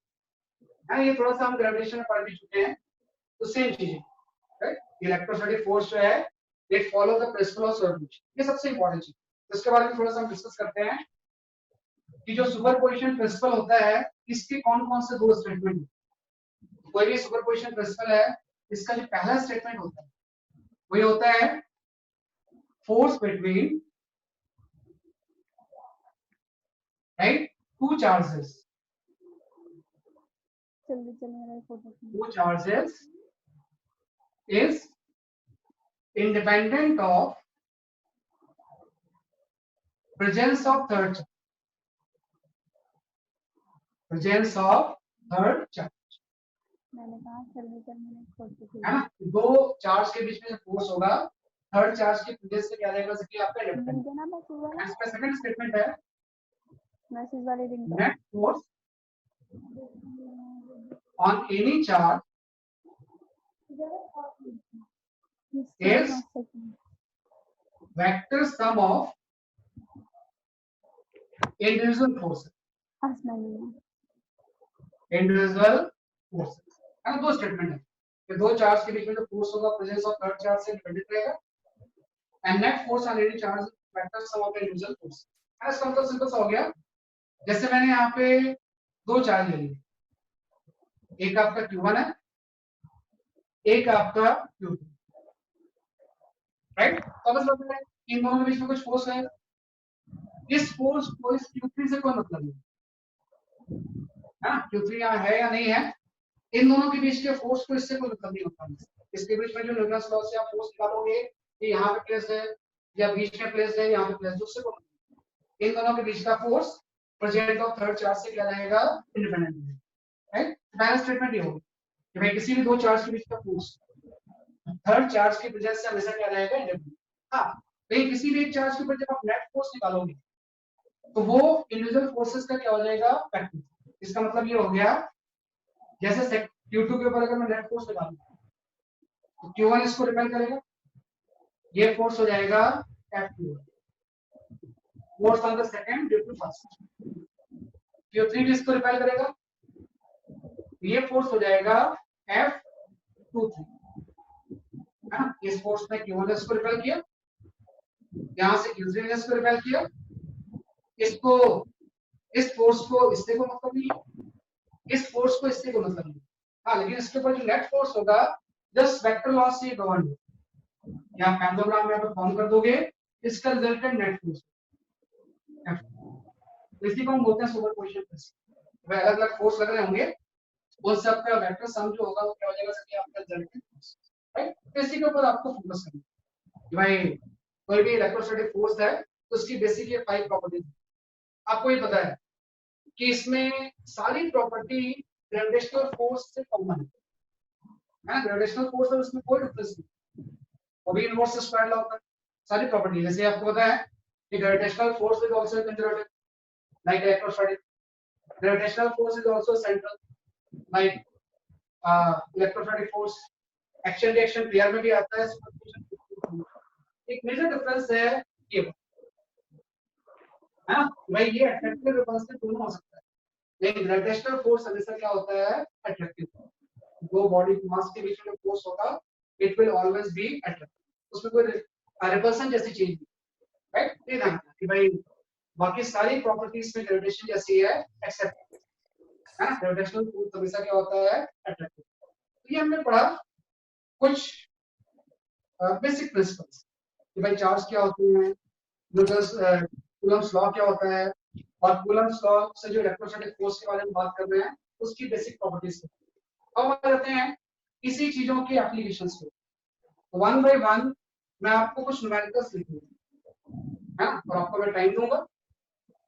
ये थोड़ा सा हम ग्रेविटेशन में पढ़ भी चुके हैं, तो सेम चीज है, राइट। इलेक्ट्रोस्टैटिक फोर्स जो है it follow the principle of superposition, ये सबसे इंपॉर्टेंट चीज। तो इसके बारे में थोड़ा सा हम डिस्कस करते हैं कि जो सुपरपोजिशन प्रिंसिपल होता है इसके कौन-कौन से दो स्टेटमेंट। कोई भी सुपरपोजिशन प्रिंसिपल है, इसका जो पहला स्टेटमेंट होता है वही होता है force between, right, two charges, two charges is independent of presence of third charge, presence of third charge, मैंने कहा जल्दी करने है ना। दो चार्ज के बीच में जो फोर्स होगा थर्ड चार्ज की प्रेजेंस से क्या रहेगा, जैसे आपका इलेक्ट्रॉन। देना मैसेज वाला, इसका सेकंड स्टेटमेंट है मैसेज वाले link net force on any charge is vector sum of individual forces, individual forces, है ना। दो स्टेटमेंट है कि दो चार्ज के बीच में जो फोर्स होगा प्रेजेंस ऑफ थर्ड चार्ज से डिपेंडेंट रहेगा, and net force on any charge vector sum of individual force, है। इसका मतलब सिंपल सा हो गया, जैसे मैंने यहाँ पे दो चार्ज ले लिए, एक आपका Q1 है, एक आपका Q2, राइट। तो मतलब है इन दोनों के बीच में कुछ फोर्स है, इस फोर्स को इस Q3 से कोई मतलब नहीं, है ना। Q3 यहाँ है या नहीं है, इन दोनों के बीच के फोर्स को इससे कोई मतलब नहीं होता। इसके बीच में जो न्यूटन्स लॉ से आप फोर्स निकालोगे कि यहाँ पे प्लेस है या बीच में प्लेस है, यहाँ पे प्लेस, उससे कोई इन दोनों के बीच का force present of third charge से क्या रहेगा, इंडिपेंडेंट है, राइट। पहला स्टेटमेंट ये होगा कि भाई किसी भी दो चार्ज के बीच का फोर्स थर्ड चार्ज की प्रेजेंस से हमेशा क्या रहेगा, इंडिपेंडेंट। हाँ, लेकिन किसी भी एक चार्ज के ऊपर जब आप नेट फोर्स निकालोगे तो वो इंडिविजुअल फोर्सेस का क्या हो जाएगा, फैक्टर। इसका मतलब ये हो गया जैसे Q2 के ऊपर अगर मैं नेट फोर्स निकालूं तो Q1 इसको रिपेल करेगा, ये फोर्स हो जाएगा F2, force on the second due to first. Q3 भी इसको रिपेल करेगा, ये फोर्स हो जाएगा F23, है ना। इस फोर्स ने Q1 इसको रिपेल किया, यहां से Q3 ने इसको रिपेल किया, इसको इस फोर्स को इससे को मतलब नहीं, इस फोर्स को इससे को मतलब नहीं। हाँ, लेकिन इसके ऊपर जो नेट फोर्स होगा जस्ट वेक्टर लॉस से गवर्न, या पैरेललोग्राम में आप फॉर्म कर दोगे, इसका रिजल्टेंट नेट फोर्स, इसी को हम बोलते हैं सुपरपोजिशन प्रिंसिपल। अलग अलग फोर्स लग रहे होंगे, उन सब का वेक्टर सम जो होगा वो क्या हो जाएगा, कि आपका रिजल्टेंट फोर्स, राइट। तो इसी के ऊपर आपको फोकस करना है कि भाई कोई भी इलेक्ट्रोस्टैटिक फोर्स है तो उसकी बेसिक ये 5 प्रॉपर्टीज। आपको ये पता है कि इसमें सारी प्रॉपर्टी ग्रेविटेशनल फोर्स से कॉमन है, ग्रेविटेशनल फोर्स है उसमें कोई डिफरेंस नहीं, वो भी इनवर्स स्क्वायर लॉ होता है। सारी प्रॉपर्टी जैसे आपको पता है कि gravitational force is also conservative like electrostatic, gravitational force is also central like electrostatic force. Action reaction pair में भी आता है, एक मेजर डिफरेंस है ये, है ना भाई, ये अट्रैक्टिव रिपल्सिव दोनों हो सकता है, लेकिन ग्रेविटेशनल फोर्स हमेशा क्या होता है, अट्रैक्टिव। दो बॉडी मास के बीच में फोर्स होगा, it will always be attractive, उसमें कोई रिपल्सन जैसी चीज नहीं, राइट। ये ध्यान रखना कि भाई बाकी सारी प्रॉपर्टीज में ग्रेविटेशन जैसी है एक्सेप्ट, है ना, ग्रेविटेशनल फोर्स हमेशा क्या होता है, अट्रैक्टिव। तो ये हमने पढ़ा कुछ बेसिक प्रिंसिपल्स कि भाई चार्ज क्या होते हैं, कूलम्ब्स लॉ क्या होता है, और कूलम्ब्स लॉ से जो इलेक्ट्रोस्टैटिक फोर्स के बारे में बात कर रहे हैं उसकी बेसिक प्रॉपर्टीज। अब आ जाते हैं इसी चीजों के एप्लीकेशंस पे। तो वन बाय वन मैं आपको कुछ न्यूमेरिकल्स लिखूंगा, है ना, और आपको मैं टाइम दूंगा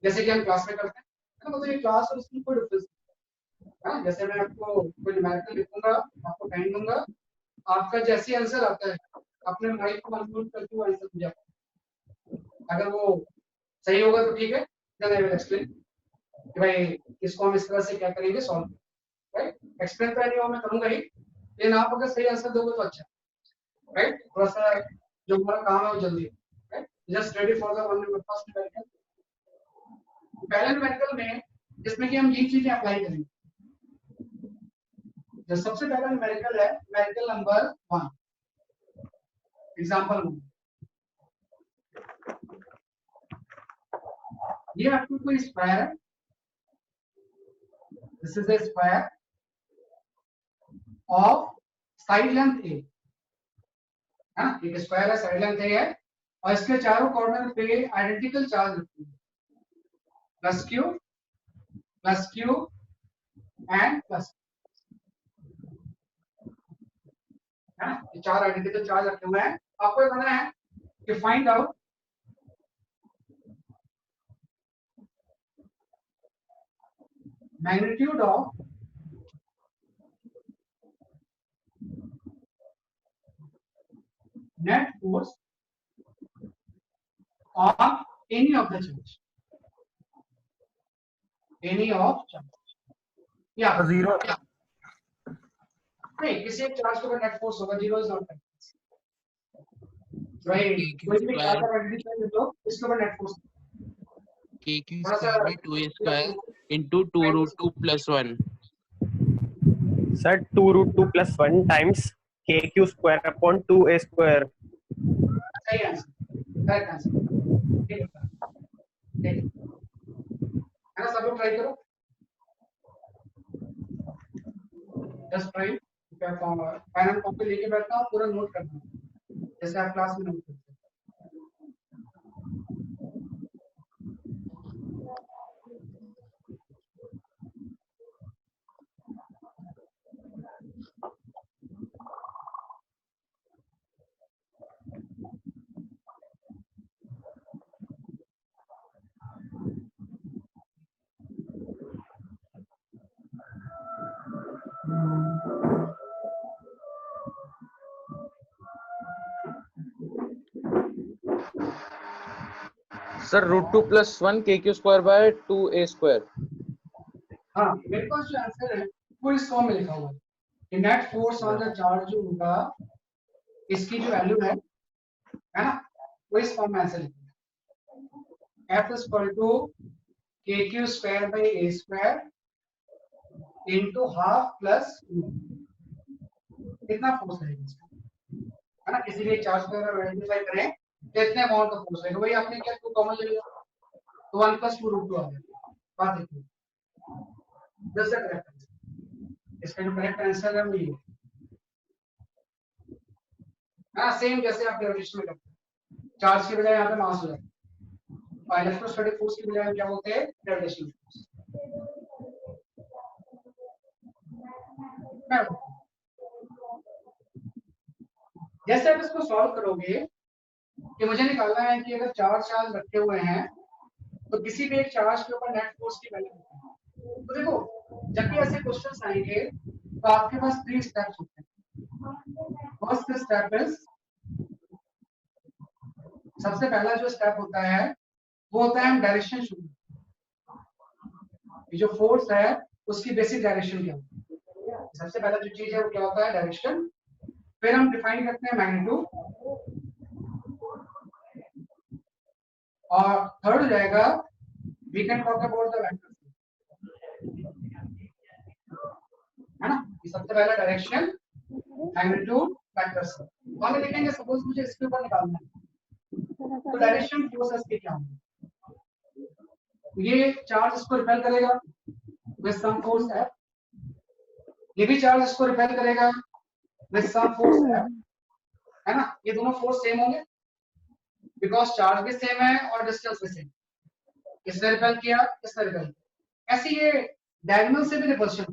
जैसे कि हम क्लास में करते हैं, है ना। तो ये क्लास और उसमें कोई डिफरेंस नहीं है, जैसे मैं आपको कोई न्यूमेरिकल लिखूंगा, आपको टाइम दूंगा, आपका जैसे आंसर आता है अपने माइक को अनम्यूट करके वो आंसर मुझे, अगर वो सही होगा तो ठीक है, देन आई विल एक्सप्लेन कि भाई इसको हम इस तरह से क्या करेंगे, सॉल्व, राइट। एक्सप्लेन तो नहीं मैं करूंगा ही, लेकिन आप अगर सही आंसर दोगे तो अच्छा, राइट। थोड़ा सा जो हमारा काम है वो जल्दी, right. Just ready for the one first numerical. पहले न्यूमेरिकल में जिसमें कि हम ये चीजें अप्लाई करेंगे, जो सबसे पहला न्यूमेरिकल है न्यूमेरिकल नंबर 1, एग्जांपल 1। ये आपको कोई स्क्वायर है, this is a square of side length a, है ना, एक स्क्वायर है, साइड लेंथ a है, और इसके चारों कॉर्नर पे आइडेंटिकल चार्ज रखते हैं, प्लस क्यू एंड प्लस, है ना, ये चार आइडेंटिकल चार्ज रखे हुए हैं। आपको ये करना है कि find out magnitude of net force on any of the charge, any of charge, या जीरो नहीं, किसी एक चार्ज के ऊपर नेट फोर्स होगा, जीरो इज नॉट राइट। कोई भी चार्ज का आइडेंटिफाई कर लो, इसके ऊपर नेट फोर्स k थोड़ा सा square by 2a square into 2 root 2 plus 1. Sir 2 root 2 plus 1 times kq square upon 2a square. सही आंसर, करेक्ट आंसर, ठीक है ना। सब लोग ट्राई करो, जस्ट ट्राई। क्या फॉर्म है, फाइनल कॉपी लेके बैठना और पूरा नोट करना, जैसे आप क्लास में नोट करते हैं। Sir √2 + 1 kq² by 2a²। हाँ, मेरे पास जो आंसर है वो इस फॉर्म में लिखा हुआ है कि net force on the charge जो होगा, इसकी जो वैल्यू है ना, वो इस फॉर्म में आंसर लिखा है, F = kq² by a² into half plus कितना फोर्स लगेगा इसका, है ना। किसी भी चार्ज को अगर आइडेंटिफाई करें तो इतने अमाउंट का फोर्स लगेगा। भाई आपने क्या 2 कॉमन ले लिया तो 1 + 2 √2 आ गया, बात देखिए, दिस द करेक्ट आंसर। इसका जो करेक्ट आंसर है वो ये, हाँ, सेम जैसे आप ग्रेविटेशन में करते हैं, चार्ज की बजाय यहाँ पे मास हो जाता है, इलेक्ट्रोस्टैटिक फोर्स की बजाय हम क्या बोलते हैं, ग्रेविटेशनल फोर्स। जैसे आप इसको सॉल्व करोगे कि मुझे निकालना है कि अगर चार्ज रखे हुए हैं तो किसी भी एक चार्ज के ऊपर नेट फोर्स की वैल्यू है। तो देखो जब भी ऐसे क्वेश्चंस आएंगे तो आपके पास 3 स्टेप्स होते हैं। फर्स्ट स्टेप इज, सबसे पहला जो स्टेप होता है वो होता है हम डायरेक्शन शुरू, ये जो फोर्स है उसकी बेसिक डायरेक्शन क्या होती है, सबसे पहला जो चीज है वो क्या होता है, डायरेक्शन। फिर हम डिफाइन करते हैं मैग्नीट्यूड, और थर्ड हो जाएगा we can talk about the vector, है ना। ये सबसे पहला डायरेक्शन, मैग्नीट्यूड, वेक्टर्स। तो हम देखेंगे सपोज मुझे इसके ऊपर निकालना है तो डायरेक्शन फोर्सेस के क्या होंगे। ये चार्ज इसको रिपेल करेगा विद सम फोर्स F, ये भी चार्ज इसको रिपेल करेगा विद सम फोर्स F, है ना। ये दोनों फोर्स सेम होंगे बिकॉज चार्ज भी सेम है और डिस्टेंस भी सेम। किसने रिपेल किया, किसने रिपेल किया। ऐसे ये डायगोनल से भी रिपल्शन,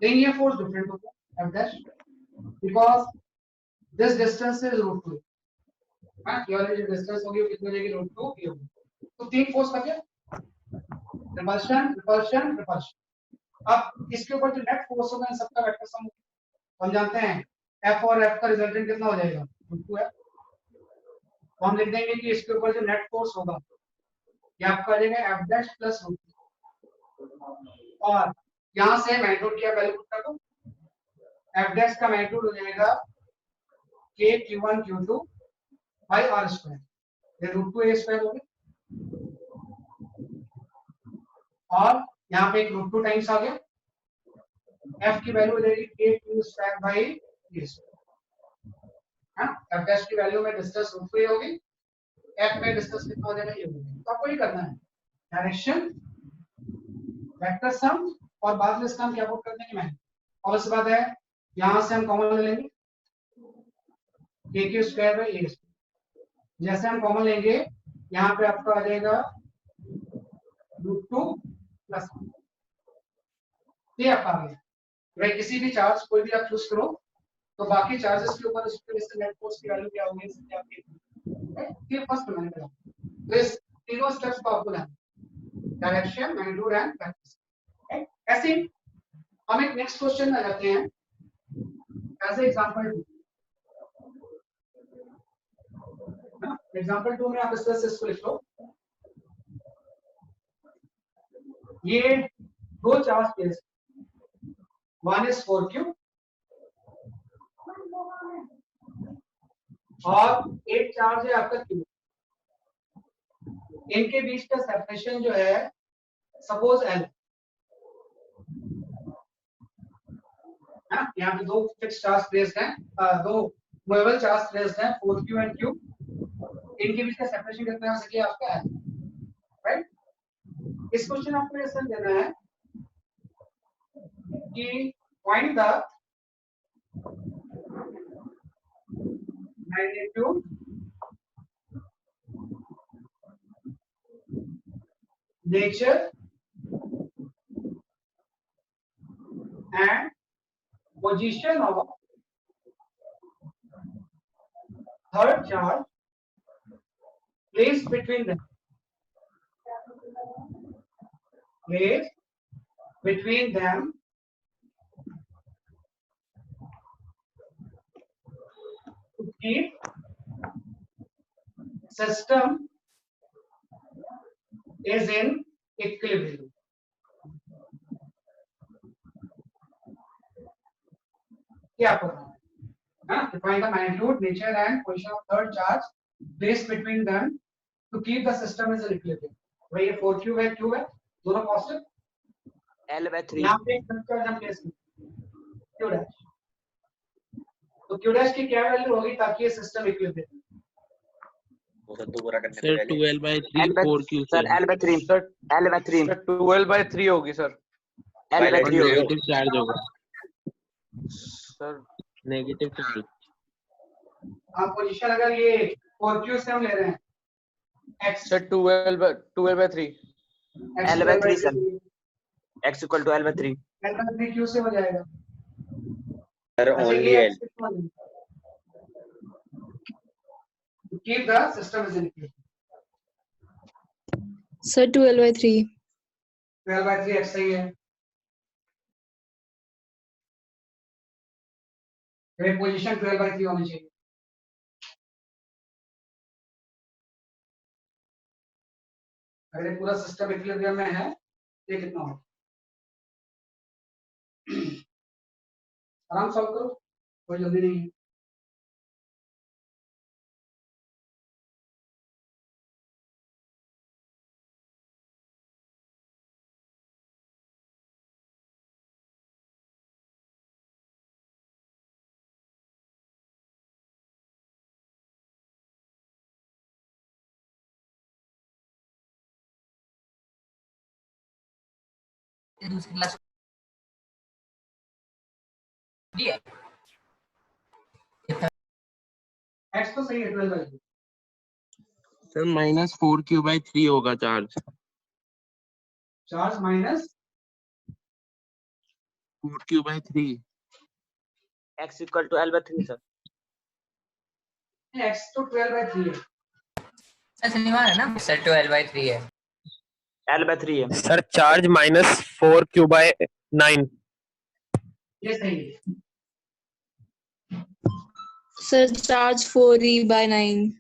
लेकिन ये फोर्स डिफरेंट होगा F dash because this distance is √2, हां ये वाली जो डिस्टेंस होगी वो कितनी हो जाएगी, √2 ये होगी। तो तीन फोर्स बचे, रिपल्शन, रिपल्शन, रिपल्शन। अब इसके ऊपर जो नेट फोर्स होगा इन सबका वेक्टर सम हम जानते हैं F और F का रिजल्टेंट कितना हो जाएगा, √2 है। तो हम लिख देंगे कि इसके ऊपर जो नेट फोर्स होगा ये आपका आ जाएगा F dash प्लस √2 और यहां से मैग्नीट्यूड की वैल्यू पुट कर दो। F dash का मैग्नीट्यूड हो जाएगा K Q1 Q2 by R square, ये √2 A स्क्वायर हो गया और यहाँ पे एक √2 टाइम्स आ गया। F की वैल्यू हो जाएगी K Q square by A square, है ना। F dash की वैल्यू में डिस्टेंस √2 होगी, F में डिस्टेंस कितना हो जाएगा, ये होगा। तो आपको ये करना है डायरेक्शन, वेक्टर सम और बाद में इसका हम क्या पुट कर देंगे मैंने। और इस बात है यहां से हम कॉमन ले लेंगे K Q square by A square. जैसे हम कॉमन लेंगे यहाँ पे आपका आ जाएगा √2 प्लस 1, ये आपका आ गया। भाई किसी भी चार्ज कोई भी आप चूज करो तो बाकी चार्जेस के ऊपर इसके नेट फोर्स की वैल्यू क्या होगी इससे आपकी, ये फर्स्ट बनाने का। तो इस तीनों स्टेप्स को आपको लेना, डायरेक्शन, मैग्नीट्यूड एंड वेक्टर। ऐसे ही हम एक नेक्स्ट क्वेश्चन में जाते हैं एज एग्जांपल 2। एग्जांपल 2 में आप इस तरह से इसको लिख लो, ये दो charge place, one is 4Q और एक चार्ज है आपका Q। इनके बीच का सेपरेशन जो है सपोज L, है ना। यहाँ पे दो फिक्स चार्ज प्लेस्ड हैं, दो मूवेबल चार्ज प्लेस्ड हैं 4Q एंड Q। इनके बीच का सेपरेशन कितना हो सके आपका L, राइट। इस क्वेश्चन आपको ये समझ देना है कि find the magnitude, nature and position of third charge placed between them, placed between them to keep system is in equilibrium. क्या करना है, define the magnitude, nature and position of third charge placed between them to keep the system is in equilibrium। भाई ये 4Q है, Q है, दोनों पॉजिटिव, L/3 यहाँ पे एक चार्ज हम प्लेस करें Q डैश, तो Q डैश की क्या वैल्यू होगी ताकि ये system equilibrium. Sir 12/3 4Q sir L/3 sir L/3 sir 12/3 होगी सर। L/3 होगी। नेगेटिव चार्ज होगा, सर नेगेटिव चार्ज। आप पोजीशन अगर ये 4Q से हम ले रहे हैं x, sir 12/3 L/3 sir, x equal to L/3 L/3Q से हो जाएगा सर, अच्छा, ओनली ये L। x कितना है? To keep the system is in equilibrium। Sir 12/3 12/3 x सही है। ये पोजीशन 12/3 होनी चाहिए। अगर ये पूरा सिस्टम इक्विलिब्रियम में है ये कितना होगा, आराम सॉल्व करो, कोई जल्दी नहीं है। दूसरी क्लास है। x तो सही है 12/3 सर -4q/3 होगा charge. Charge minus 4q/3। x equal to L/3 sir. x तो 12/3 है। सर शनिवार है ना, सर 12/3 है। L/3 है। Sir charge -4q/9। ये सही है। Sir charge 4e/9।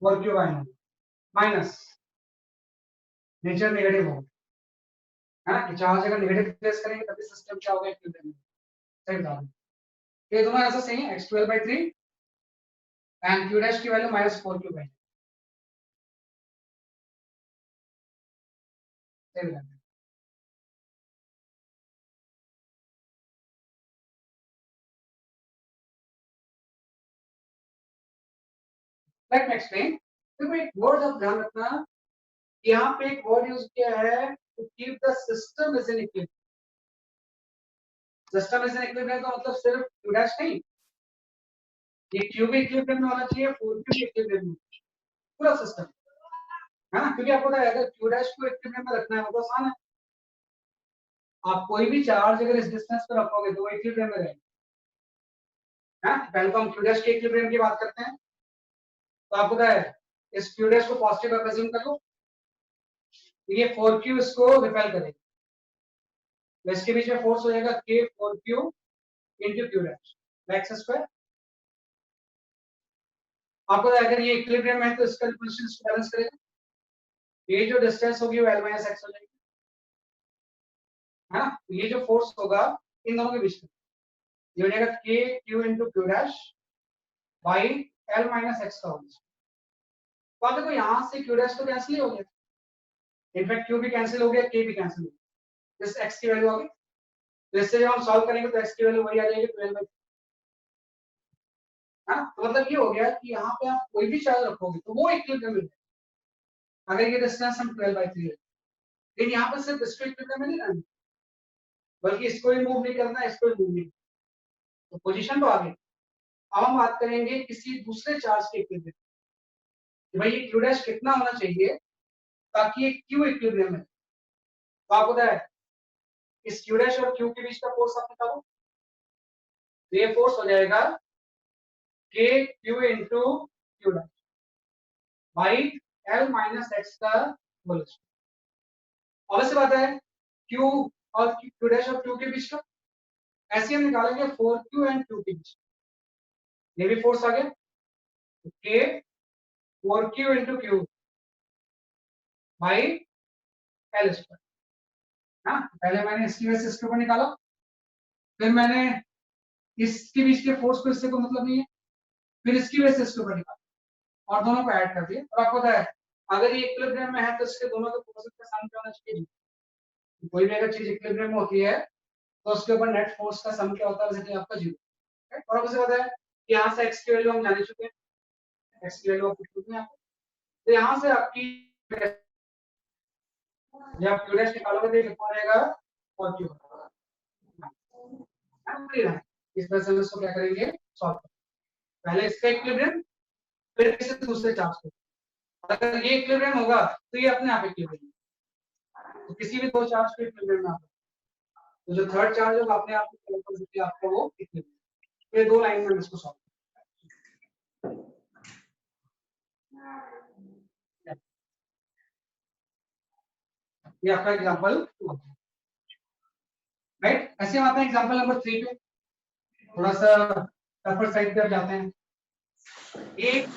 4q/9 minus nature negative हो है ना, कि चार्ज अगर नेगेटिव प्लेस करेंगे तभी सिस्टम क्या होगा, इक्विलिब्रियम। सही बता रहे ये दोनों ऐसा सही है, x 12/3 एंड q डैश की वैल्यू -4q/9। सही बता रहे लेट मी एक्सप्लेन। देखो एक वर्ड आप ध्यान रखना, यहाँ पे एक वर्ड यूज किया है to keep the system is in equilibrium. System is in equilibrium का मतलब सिर्फ q डैश नहीं, ये q भी इक्विलिब्रियम में होना चाहिए, 4q भी इक्विलिब्रियम में, पूरा सिस्टम है ना। क्योंकि आपको पता है अगर q डैश को इक्विलिब्रियम में रखना है वो तो आसान है, आप कोई भी चार्ज अगर इस डिस्टेंस पर रखोगे तो वो इक्विलिब्रियम में रहेगा। पहले तो हम q डैश के इक्विलिब्रियम की बात करते हैं। तो आपको पता है इस q डैश को पॉजिटिव पर अज्यूम कर लो, ये 4q इसको रिपेल करेगा, तो इसके बीच में फोर्स हो जाएगा k 4q into q dash x square. आपको पता है अगर ये इक्विलिब्रियम है तो इसका रिपल्शन इसको बैलेंस करेगा, ये जो डिस्टेंस होगी वो L - x हो जाएगी, है ना। ये जो फोर्स होगा इन दोनों के बीच में ये हो जाएगा k q into q dash by L - x का होगा। तो आप देखो यहाँ से q डैश तो कैंसिल ही हो गया, इनफैक्ट q भी कैंसिल हो गया, k भी कैंसिल हो गया, इस x की वैल्यू आ गई। तो इससे जब हम सॉल्व करेंगे तो x की वैल्यू वही आ जाएगी 12/3, है ना। तो मतलब ये हो गया कि यहाँ पे आप कोई भी चार्ज रखोगे तो वो इक्विलिब्रियम में रहेगा। अगर ये डिस्टेंस हम 12/3 है, लेकिन यहाँ पे सिर्फ इसको इक्विलिब्रियम में नहीं रहना, बल्कि इसको भी मूव नहीं करना, इसको भी मूव नहीं, तो पोजीशन तो आ गई। अब हम बात करेंगे किसी दूसरे चार्ज के इक्विलिब्रियम कि भाई ये q डैश कितना होना चाहिए ताकि ये q इक्विलिब्रियम में। तो आपको पता है इस q डैश और q के बीच का फोर्स आप निकालो, तो ये फोर्स हो जाएगा k q into q dash by L - x का होल स्क्वायर। ऑब्वियस बात है q और q डैश और q के बीच का ऐसे हम निकालेंगे 4q एंड q के बीच, ये भी फोर्स आ गया, तो k 4q into q by L square. हाँ, पहले मैंने इसकी वजह से इसके ऊपर निकाला, फिर मैंने इसके बीच के फोर्स को इससे कोई मतलब नहीं है, फिर इसकी वजह से इसके ऊपर निकाला और दोनों को ऐड कर दिया। और आपको पता है अगर ये इक्विलिब्रियम में है तो इसके दोनों के फोर्सेस का सम क्या होना चाहिए। कोई भी अगर चीज इक्विलिब्रियम में होती है तो उसके ऊपर नेट फोर्स का सम क्या होता है, बेसिकली आपका 0। और आपको पता है कि यहाँ से x की वैल्यू हम जान चुके हैं, x की वैल्यू आप पुट करते हैं, तो यहाँ से आपकी जब आप q डैश निकालोगे तो कितना रहेगा और q इस तरह से हम इसको क्या करेंगे सॉल्व। पहले इसका इक्विलिब्रियम फिर किसी दूसरे चार्ज को, अगर ये इक्विलिब्रियम होगा तो ये अपने आप इक्विलिब्रियम, तो किसी भी दो चार्ज को इक्विलिब्रियम में आता तो जो थर्ड चार्ज होगा अपने आप आपको वो इक्विलिब्रियम। ये दो लाइन में इसको सॉल्व। ये आपका एग्जांपल 2 राइट। ऐसे हम आते हैं एग्जांपल नंबर 3 पे, थोड़ा सा टफर साइड पे जाते हैं। एक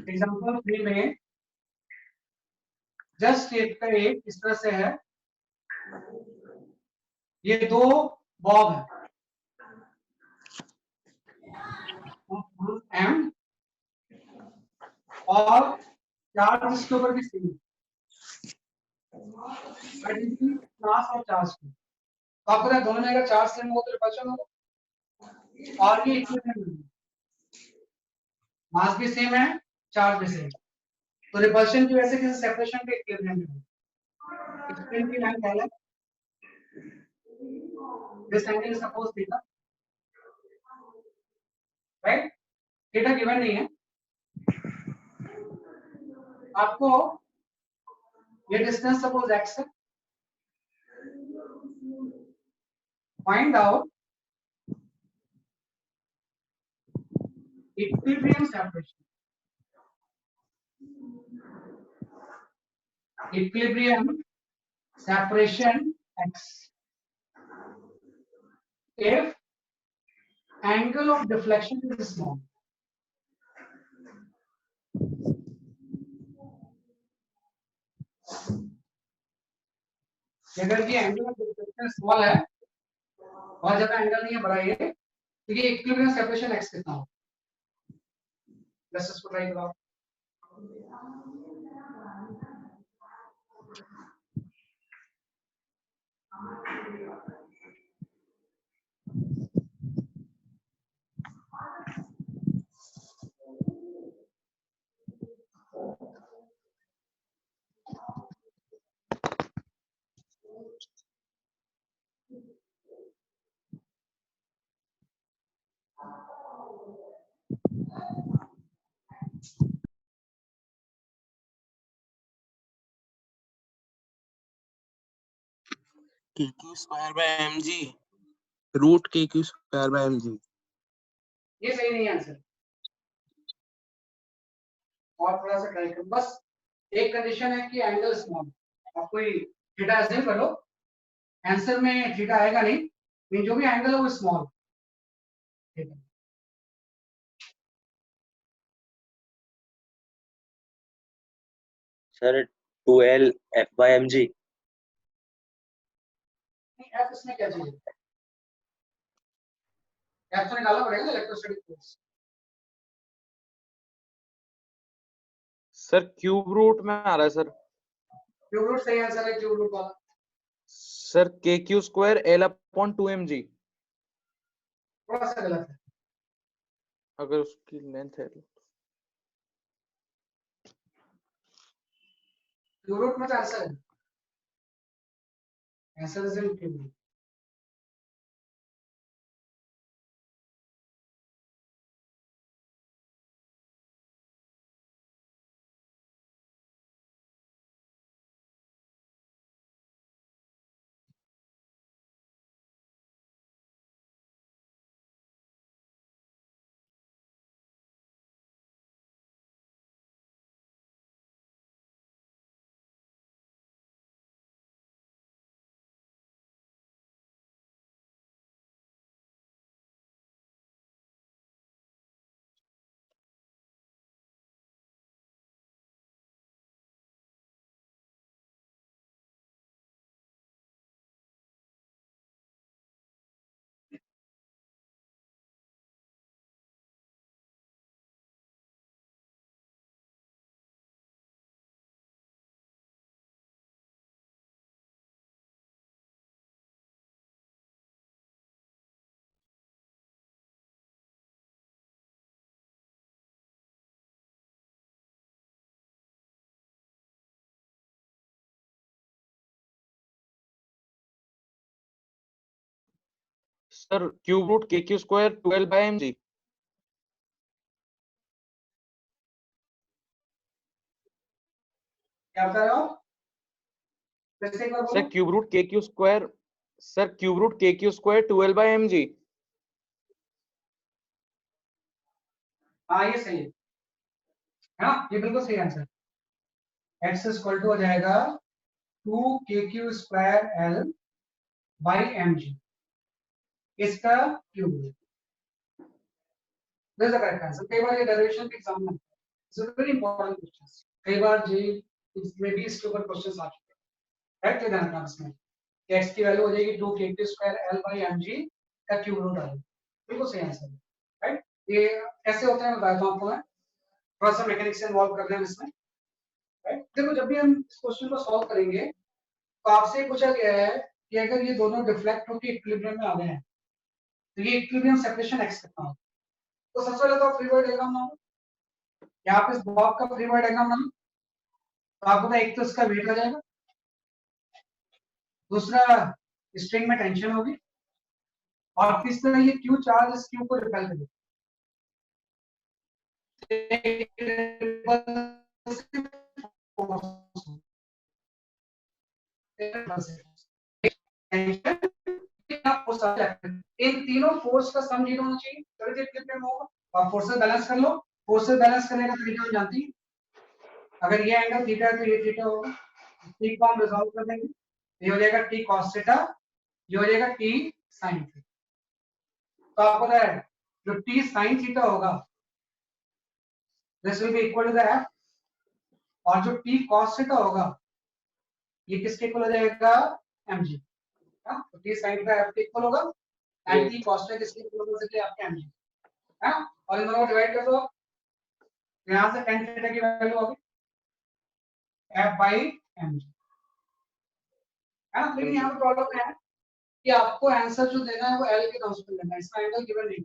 एग्जांपल 3 में जस्ट एक का एक इस तरह से है, ये दो बॉब है एम और चार्ज इसके ऊपर भी सेम क्लास और चार्ज की। तो आपको पता है दोनों में अगर चार्ज सेम हो तो रिपल्शन होगा, और ये इक्विलिब्रियम है, मास भी सेम है चार्ज भी सेम, तो रिपल्शन की वजह से किसी सेपरेशन के इक्विलिब्रियम में explain the line diagram. This angle is suppose theta, right? Theta given नहीं है, आपको ये distance suppose x है, find out equilibrium separation. Equilibrium separation x if angle of deflection is small. अगर ये एंगल ऑफ डिफ्लेक्शन स्मॉल है और ज्यादा एंगल नहीं है बड़ा ये, तो ये इक्विलिब्रियम सेपरेशन x कितना हो? लेट्स इसको ट्राई करो. KQ square by mg root KQ square by mg. ये सही नहीं है आंसर, और थोड़ा सा ट्राई करो. बस एक कंडीशन है कि एंगल स्मॉल, आप कोई थीटा एज्यूम कर लो, आंसर में थीटा आएगा नहीं, लेकिन जो भी एंगल है वो स्मॉल. ठीक है, sir 2L F by mg. नहीं एफ इसमें क्या चाहिए? एफ तो निकालना पड़ेगा electrostatic force. Sir cube root में आ रहा है सर. क्यूब रूट सही आंसर है, क्यूब रूट वाला. Sir KQ square L upon 2mg. थोड़ा सा गलत है, अगर उसकी लेंथ है क्यूब रूट में तो आंसर है, answer is in cube root. Sir cube root KQ square 12 by mg. क्या बता रहे हो? फिर से एक बार सर बोलो. Cube root KQ square, sir cube root KQ square 12 by mg. हाँ ये सही है, हाँ ये बिल्कुल सही आंसर. x इक्वल टू हो जाएगा 2KQ square L by mg, इसका cube root. This is the correct answer. कई बार ये डेरिवेशन के एग्जाम में इट्स वेरी इंपॉर्टेंट क्वेश्चंस, कई बार जी इसमें भी इसके ऊपर क्वेश्चंस आ चुके हैं. राइट, ध्यान रखना इसमें कि x की वैल्यू हो जाएगी 2KQ square L by mg का क्यूब रूट आ जाएगा. बिल्कुल सही आंसर है. राइट, ये कैसे होता है मैं बताता हूं आपको. मैं थोड़ा सा मैकेनिक्स से इन्वॉल्व कर रहे हैं इसमें. राइट, देखो जब भी हम इस क्वेश्चन को सॉल्व करेंगे तो आपसे पूछा गया है कि अगर ये दोनों डिफ्लेक्ट होकर इक्विलिब्रियम में आ गए हैं तो ये इक्विलिब्रियम सेपरेशन x कितना होगा. तो सबसे पहले तो फ्री बॉडी डायग्राम बनाओ. यहाँ पे इस बॉब का फ्री बॉडी डायग्राम बनाओ तो आपको एक तो इसका वेट आ जाएगा, दूसरा स्ट्रिंग में टेंशन होगी, और तीसरा ये क्यू चार्ज इस क्यू को रिपेल करेगा। इन तीनों फोर्स का सम 0 होना चाहिए, तभी इक्विलिब्रियम होगा। और फोर्सेस बैलेंस कर लो, फोर्सेस बैलेंस करने का तरीका हम जानती हैं। अगर ये एंगल थीटा है तो ये थीटा होगा, टी को हम रिजॉल्व कर देंगे, ये हो जाएगा टी cos थीटा, ये हो जाएगा टी sin थीटा। तो आपको पता है जो टी sin थीटा होगा this will be equal to the F, और जो टी cos थीटा होगा ये किसके इक्वल हो जाएगा, mg। हां, तो टी sin थीटा एफ के इक्वल होगा, एंड टी cos थीटा किसके इक्वल हो सकता है, आपके mg। हां, और इन दोनों को डिवाइड कर दो, यहां से tan थीटा की वैल्यू होगी f by mg, है ना। लेकिन यहाँ पे प्रॉब्लम है कि आपको आंसर जो देना है वो L के टर्म्स में देना है, इसका एंगल गिवन नहीं।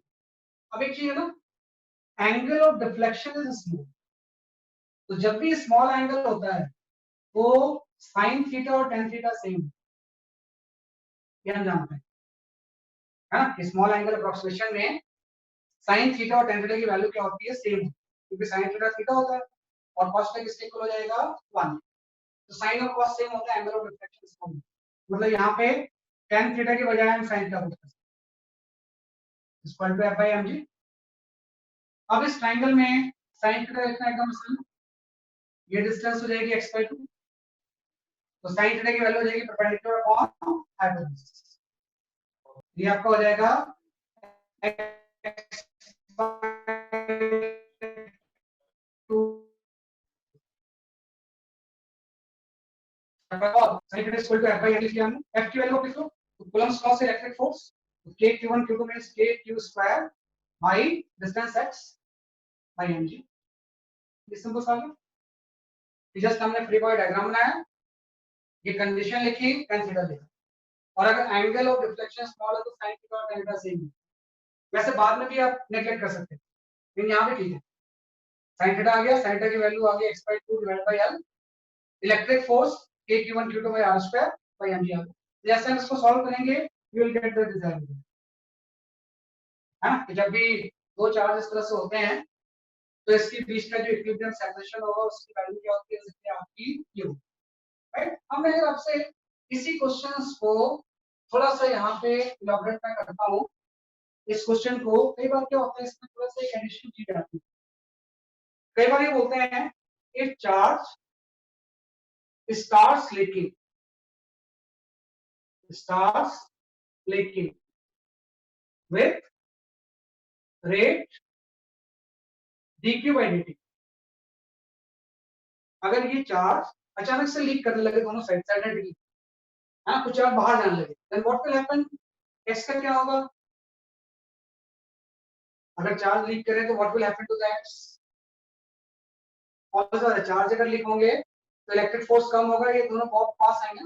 अब एक चीज है ना, angle of deflection is small, तो जब भी स्मॉल एंगल होता है वो sin थीटा और tan थीटा सेम, ये हम जानते हैं, है ना। स्मॉल एंगल अप्रोक्सीमेशन में sin थीटा और tan थीटा की वैल्यू क्या होती है, सेम, क्योंकि sin थीटा थीटा होता है और cos थीटा किसके इक्वल हो जाएगा, 1। तो sin और cos सेम होता है, एंगल ऑफ डिफ्लेक्शन स्मॉल, मतलब यहाँ पे tan थीटा की बजाय हम sin थीटा पुट कर सकते हैं, equal to f by mg। अब इस ट्रायंगल में sin थीटा लिखना एकदम आसान, ये डिस्टेंस हो जाएगी x by 2, तो sin थीटा की वैल्यू हो जाएगी परपेंडिकुलर अपॉन हाइपोटेन्यूज, ये आपका हो जाएगा x by 2 sin theta equal to f by mg लिया हमने। f की वैल्यू किसको, तो कूलम्ब्स लॉ से electric force, k q1 q2 means k q square by distance x by mg। ये सिंपल सा है, जस्ट हमने फ्री बॉडी डायग्राम बनाया, ये कंडीशन लिखी, tan थीटा लिखा, और अगर एंगल ऑफ डिफ्लेक्शन स्मॉल है तो sin थीटा और tan थीटा सेम है। वैसे बाद में भी आप नेगलेक्ट कर सकते हैं, लेकिन यहाँ पे ठीक है, sin थीटा आ गया, sin थीटा की वैल्यू आ गई x by 2 divide by l, electric force k q1 q2 by r square by mg आ गया। जैसे हम इसको सॉल्व करेंगे you will get the result, है ना। तो जब भी दो चार्ज इस तरह से होते हैं तो इसके बीच का जो इक्विलिब्रियम सेपरेशन होगा उसकी वैल्यू क्या होती है, आपकी ये, राइट। अब मैं आपसे इसी क्वेश्चंस को थोड़ा सा यहाँ पे इलैबोरेट मैं करता हूँ। इस क्वेश्चन को कई बार क्या होता है, इसमें थोड़ा सा एक एडिशन चीज आती है, कई बार ये बोलते हैं if charge starts leaking with rate dq by dt, अगर ये चार्ज अचानक से लीक करने लगे दोनों साइड साइडेडली, हाँ, कुछ चार्ज बाहर जाने लगे, then what will happen, x का क्या होगा, अगर चार्ज लीक करे तो what will happen to the x, और चार्ज अगर लीक होंगे तो इलेक्ट्रिक फोर्स कम होगा, ये दोनों पास आएंगे।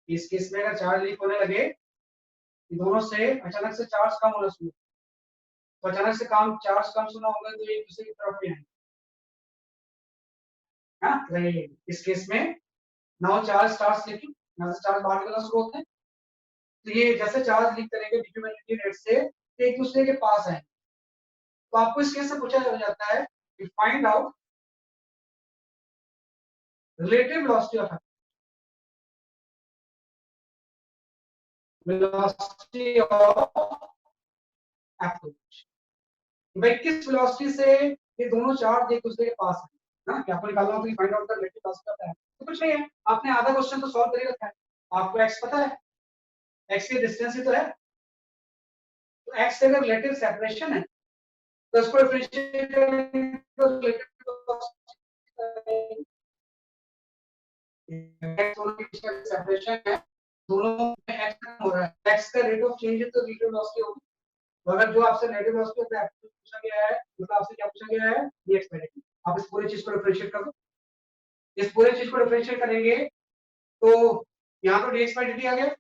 इस केस में अगर चार्ज लीक होने लगे, ये दोनों से अचानक से चार्ज कम होना शुरू, तो अचानक से चार्ज कम होना होगा तो एक दूसरे की तरफ भी आएंगे, हाँ। इस केस में नाउ चार्ज स्टार्ट्स लीकिंग, यहाँ से चार्ज बाहर निकलना शुरू होते हैं, तो ये जैसे चार्ज लीक करेंगे डिक्यूमेंटी रेट से एक दूसरे के पास आएंगे। तो आपको इस केस से पूछा जाता है कि find out relative velocity of approach, भाई किस वेलोसिटी से ये दोनों चार्ज एक दूसरे के पास है, ना, क्या आपको निकालना हो तो फाइंड आउट कर रिलेटिव वेलोसिटी ऑफ है। तो कुछ नहीं है, आपने आधा क्वेश्चन तो सॉल्व कर ही रखा है, आपको x पता है, x की डिस्टेंस ही तो है, तो x से अगर रिलेटिव सेपरेशन है तो इसको डिफरेंशिएट करेंगे तो रिलेटिव सेपरेशन है, दोनों में x कम हो रहा है, x का रेट ऑफ चेंज है तो रिलेटिव वेलोसिटी होगी। तो अगर जो आपसे relative velocity of the Apple पूछा गया है, मतलब आपसे क्या पूछा गया है, dx बाय dt, आप इस पूरी चीज को डिफरेंशिएट कर दो, इस पूरी चीज को डिफरेंशिएट करेंगे तो यहाँ तो dx बाय dt आ गया,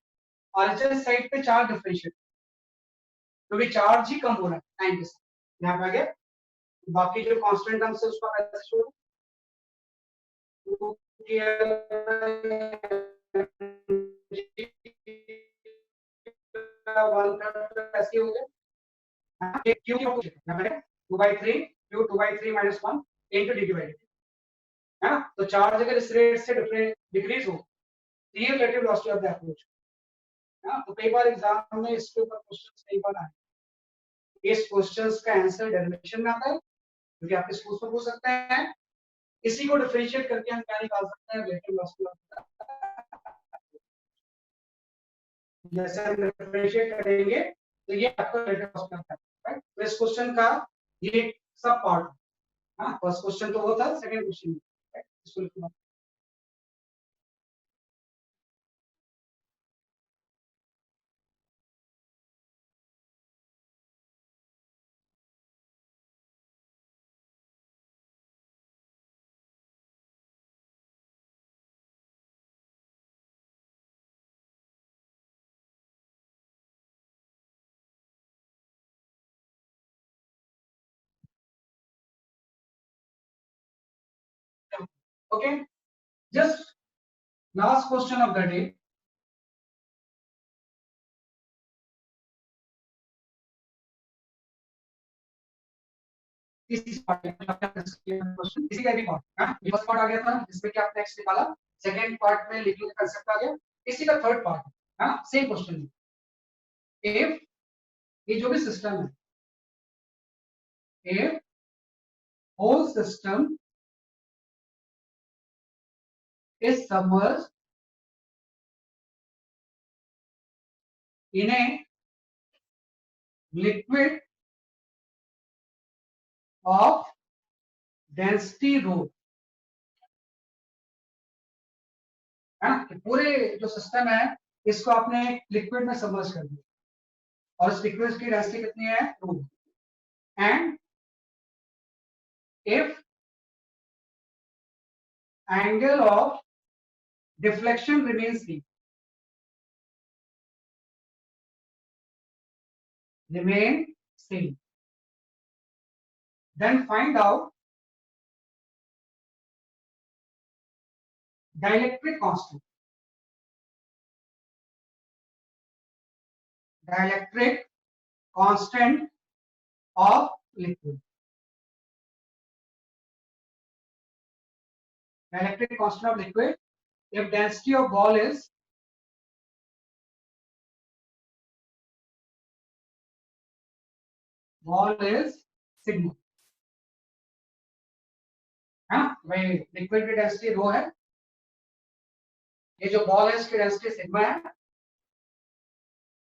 और इस साइड पे चार्ज डिफरेंशिएट, क्योंकि चार्ज ही कम हो रहा है टाइम के साथ, यहाँ पे आ गया, बाकी जो कांस्टेंट टर्म्स है उसका ऐसे छोड़ो, 1/3 ऐसे हो गए। Q 2/3 Q 2/3 minus 1 into dt by dt है ना। तो चार्ज अगर इस रेट से डिक्रीज हो तो ये relative velocity of the approach है ना। तो कई बार एग्जाम में इसके ऊपर क्वेश्चंस कई बार आए। इस क्वेश्चंस का आंसर डेरिवेशन में आता है क्योंकि आपके स्कूल में पूछ सकते हैं। इसी को डिफरेंशिएट करके हम क्या निकाल सकते हैं, रिलेटिव वेलोसिटी ऑफ द, जैसे हम डिफरेंशिएट करेंगे तो ये आपका relative velocity of the, right. तो इस क्वेश्चन का ये सब पार्ट, हाँ फर्स्ट क्वेश्चन तो वो था, सेकंड क्वेश्चन इसको लिखना। Okay, just last question of the day. इसी पार्ट का भी पार्ट, फर्स्ट पार्ट आ गया था जिसमें कि आपने एक्स निकाला, सेकंड पार्ट में लिखने का कांसेप्ट आ गया, इसी का थर्ड पार्ट है ना। सेम क्वेश्चन, इफ ये जो भी सिस्टम है, if whole system is submerged in a liquid of density rho, है ना। कि पूरे जो सिस्टम है इसको आपने लिक्विड में सबमर्ज कर दिया और इस लिक्विड की डेंसिटी कितनी है, rho. And if angle of deflection remains same, remain same, then find out dielectric constant, dielectric constant of liquid, dielectric constant of liquid if density of ball is sigma, हाँ भाई लिक्विड की डेंसिटी रो है, ये जो बॉल है इसकी डेंसिटी सिग्मा है।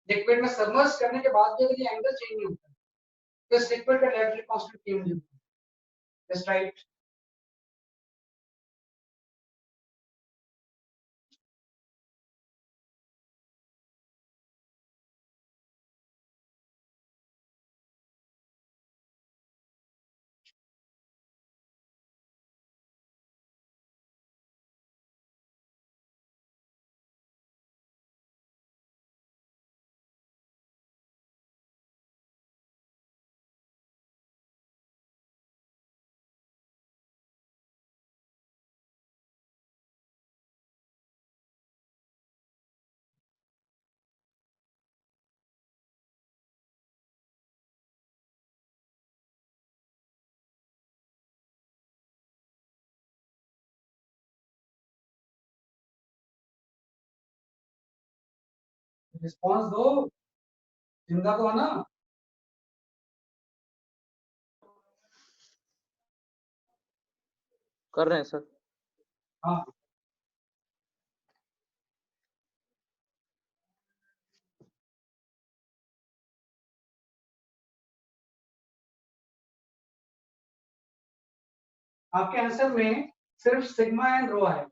लिक्विड में सबमर्ज करने के बाद भी अगर ये एंगल चेंज नहीं होता तो इस लिक्विड का डायरेक्टली कांस्टेंट क्यों नहीं होता, जस्ट राइट। रिस्पॉन्स दो, जिंदा तो है ना। कर रहे हैं सर। हाँ आपके आंसर में सिर्फ सिग्मा एंड रो आएगा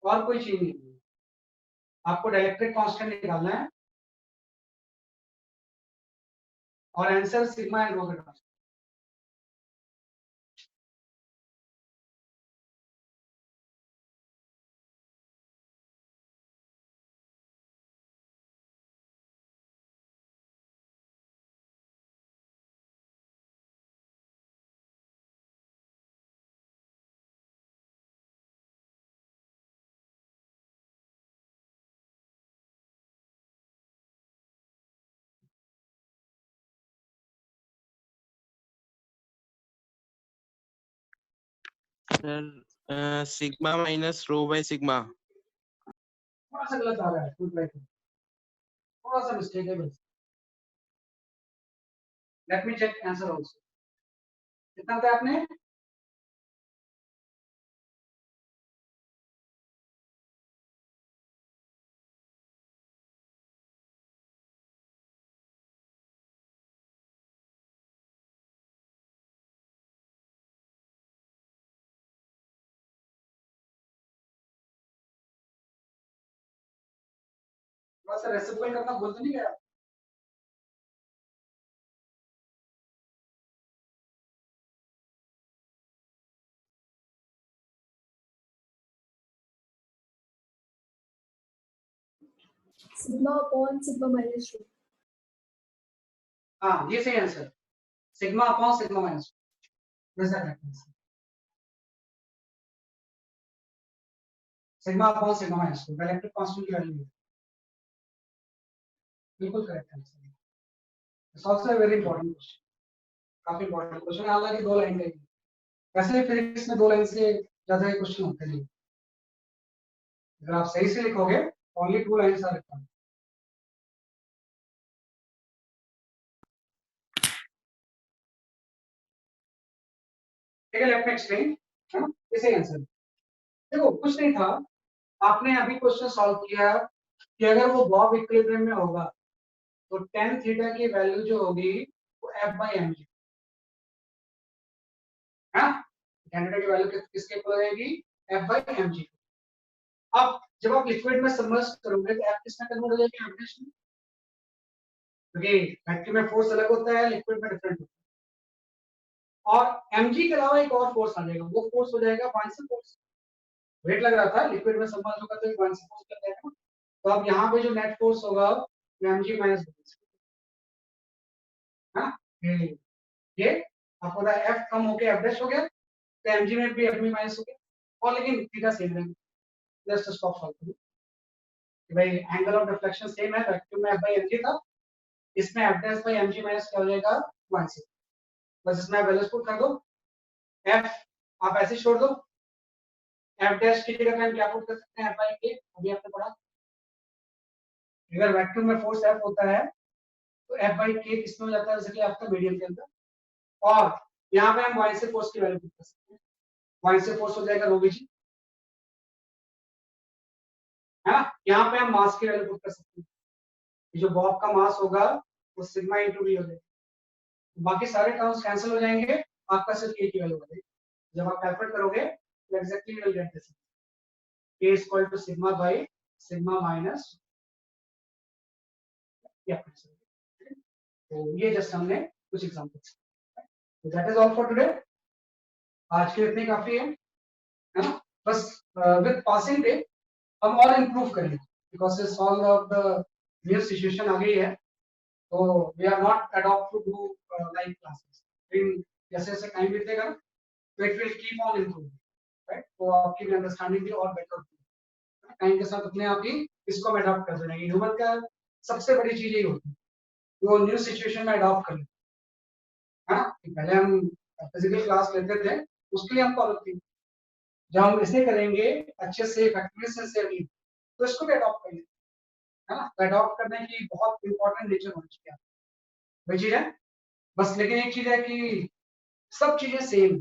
और कोई चीज नहीं है। आपको डायरेक्ट्रिक कांस्टेंट निकालना है और आंसर सिग्मा एंड रो का sir sigma minus rho by sigma. थोड़ा सा गलत आ रहा है, थोड़ा सा मिस्टेक है बस। Let me check answer also. कितना था आपने? थोड़ा सा रेसिप्रोकल करना भूल तो नहीं गया? Sigma upon sigma minus 2. हाँ, ये सही answer. Sigma upon sigma minus sigma upon sigma minus electric constant की वैल्यू है। बिल्कुल correct answer. It's also a very important question, काफी इंपॉर्टेंट क्वेश्चन है। हालांकि 2 लाइन का ही, वैसे फिजिक्स में 2 लाइन से ज्यादा ही क्वेश्चन होते हैं। अगर आप सही से लिखोगे ओनली 2 लाइंस आर रिक्वायर्ड। ठीक है, लेट मी एक्सप्लेन। इसे आंसर देखो, कुछ नहीं था। आपने अभी क्वेश्चन सॉल्व किया कि अगर वो बॉब इक्विलिब्रियम में होगा तो tan थीटा की वैल्यू जो होगी वो f/mg है। tan थीटा की वैल्यू किसके इक्वल रहेगी? f/mg। अब जब आप लिक्विड में सबमर्ज करोगे तो f किसमें कन्वर्ट हो जाएगी? एफ में। क्योंकि वैक्यूम में फोर्स अलग होता है, लिक्विड में डिफरेंट होता है। और mg के अलावा एक और फोर्स आ जाएगा, वो फोर्स हो जाएगा बाउंसी फोर्स। वेट लग रहा था, लिक्विड में सबमर्ज होगा तो एक बाउंसी फोर्स लग जाएगा। तो अब यहाँ पे जो नेट फोर्स होगा वो mg माइनस ये आपको पता है f कम होके f डैश हो गया, तो mg में भी f माइनस हो गया। और लेकिन थीटा सेम रहेगा। जस्ट स्टॉप सॉल्व करो कि भाई एंगल ऑफ डिफ्लेक्शन सेम है, वैक्यूम में f/mg था, इसमें f dash by mg minus क्या हो जाएगा? 1 से। बस इसमें आप वैल्यूज पुट कर दो। f आप ऐसे छोड़ दो, f डैश की जगह पे हम क्या पुट कर सकते हैं? f/k। अभी आपने पढ़ा अगर वैक्यूम में फोर्स f होता है तो f/k किसमें हो जाता है? जैसे कि आपका मीडियम के अंदर। और यहाँ पे हम y से फोर्स की वैल्यू पुट कर सकते हैं। y से फोर्स हो जाएगा ρ जी, है ना। यहाँ पे हम मास की वैल्यू पुट कर सकते हैं। ये जो बॉब का मास होगा वो सिग्मा इंटू v हो जाएगा। बाकी सारे टर्म्स कैंसिल हो जाएंगे, आपका सिर्फ k की वैल्यू बचेगी। जब आप कैलकुलेट करोगे तो exactly will get this k is equal to sigma by sigma minus. तो ये जस्ट हमने कुछ एग्जांपल्स। तो that is all for today. आज के लिए इतने काफी है ना। बस विद पासिंग डे हम और इम्प्रूव करेंगे, because it's all of the new situation आ गई है। तो we are not adopt to do live classes. लेकिन जैसे जैसे टाइम बीतेगा तो it will keep on improving, right. तो आपकी अंडरस्टैंडिंग भी और बेटर होगी। टाइम के साथ अपने आप ही इसको हम अडॉप्ट कर देंगे। ह्यूमन का सबसे बड़ी चीज यही होती है, वो न्यू सिचुएशन में अडॉप्ट कर लेते हैं, है ना। पहले हम फिजिकल क्लास लेते थे, उसके लिए हम फॉलो थी। जब हम इसे करेंगे अच्छे से इफेक्टिवनेस से अभी, तो इसको भी अडॉप्ट करेंगे, है ना। अडॉप्ट करने की बहुत इंपॉर्टेंट नेचर होनी चाहिए, वही चीज है बस। लेकिन एक चीज है कि सब चीजें सेम,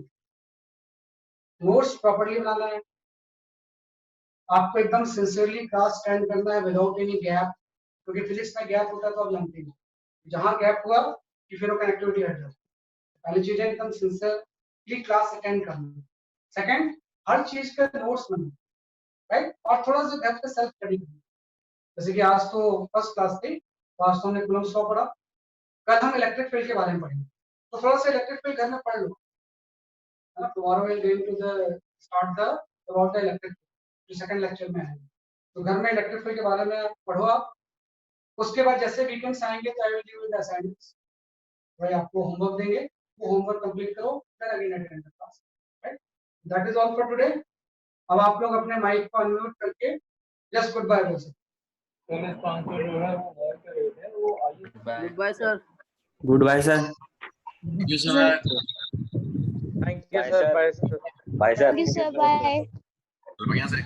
नोट्स प्रॉपर्ली बनाना है, आपको एकदम सिंसियरली क्लास अटेंड करना है विदाउट एनी गैप। क्योंकि फिजिक्स में गैप होता है तो आप जानते हैं, जहां गैप हुआ कि फिर वो कनेक्टिविटी हट जाती है। पहली चीज है एकदम सिंसियरली क्लास अटेंड करना। सेकंड, हर चीज का नोट्स बनाना, राइट। और थोड़ा सा डेप्थ पे सेल्फ स्टडी करना। जैसे कि आज तो फर्स्ट क्लास थी, तो आज तो हमने कूलम्ब्स लॉ पढ़ा, कल हम इलेक्ट्रिक फील्ड के बारे में पढ़ेंगे। तो थोड़ा सा इलेक्ट्रिक फील्ड घर में पढ़ लो, है ना। Tomorrow will going to the start the about the electric, जो सेकंड लेक्चर में है। तो घर में इलेक्ट्रिक फील्ड के बारे में पढ़ो आप। उसके बाद जैसे वीकेंड्स आएंगे तो I will give you the assignments, भाई आपको होमवर्क देंगे, वो होमवर्क कंप्लीट करो, then again attend the class, right. That is all for today. अब आप लोग अपने माइक को अनम्यूट करके जस्ट गुड बाय बोल सकते। Bye sir. Good bye sir. Thank you sir, bye sir. Bye sir Thank you, sir. Bye. चलो बढ़िया से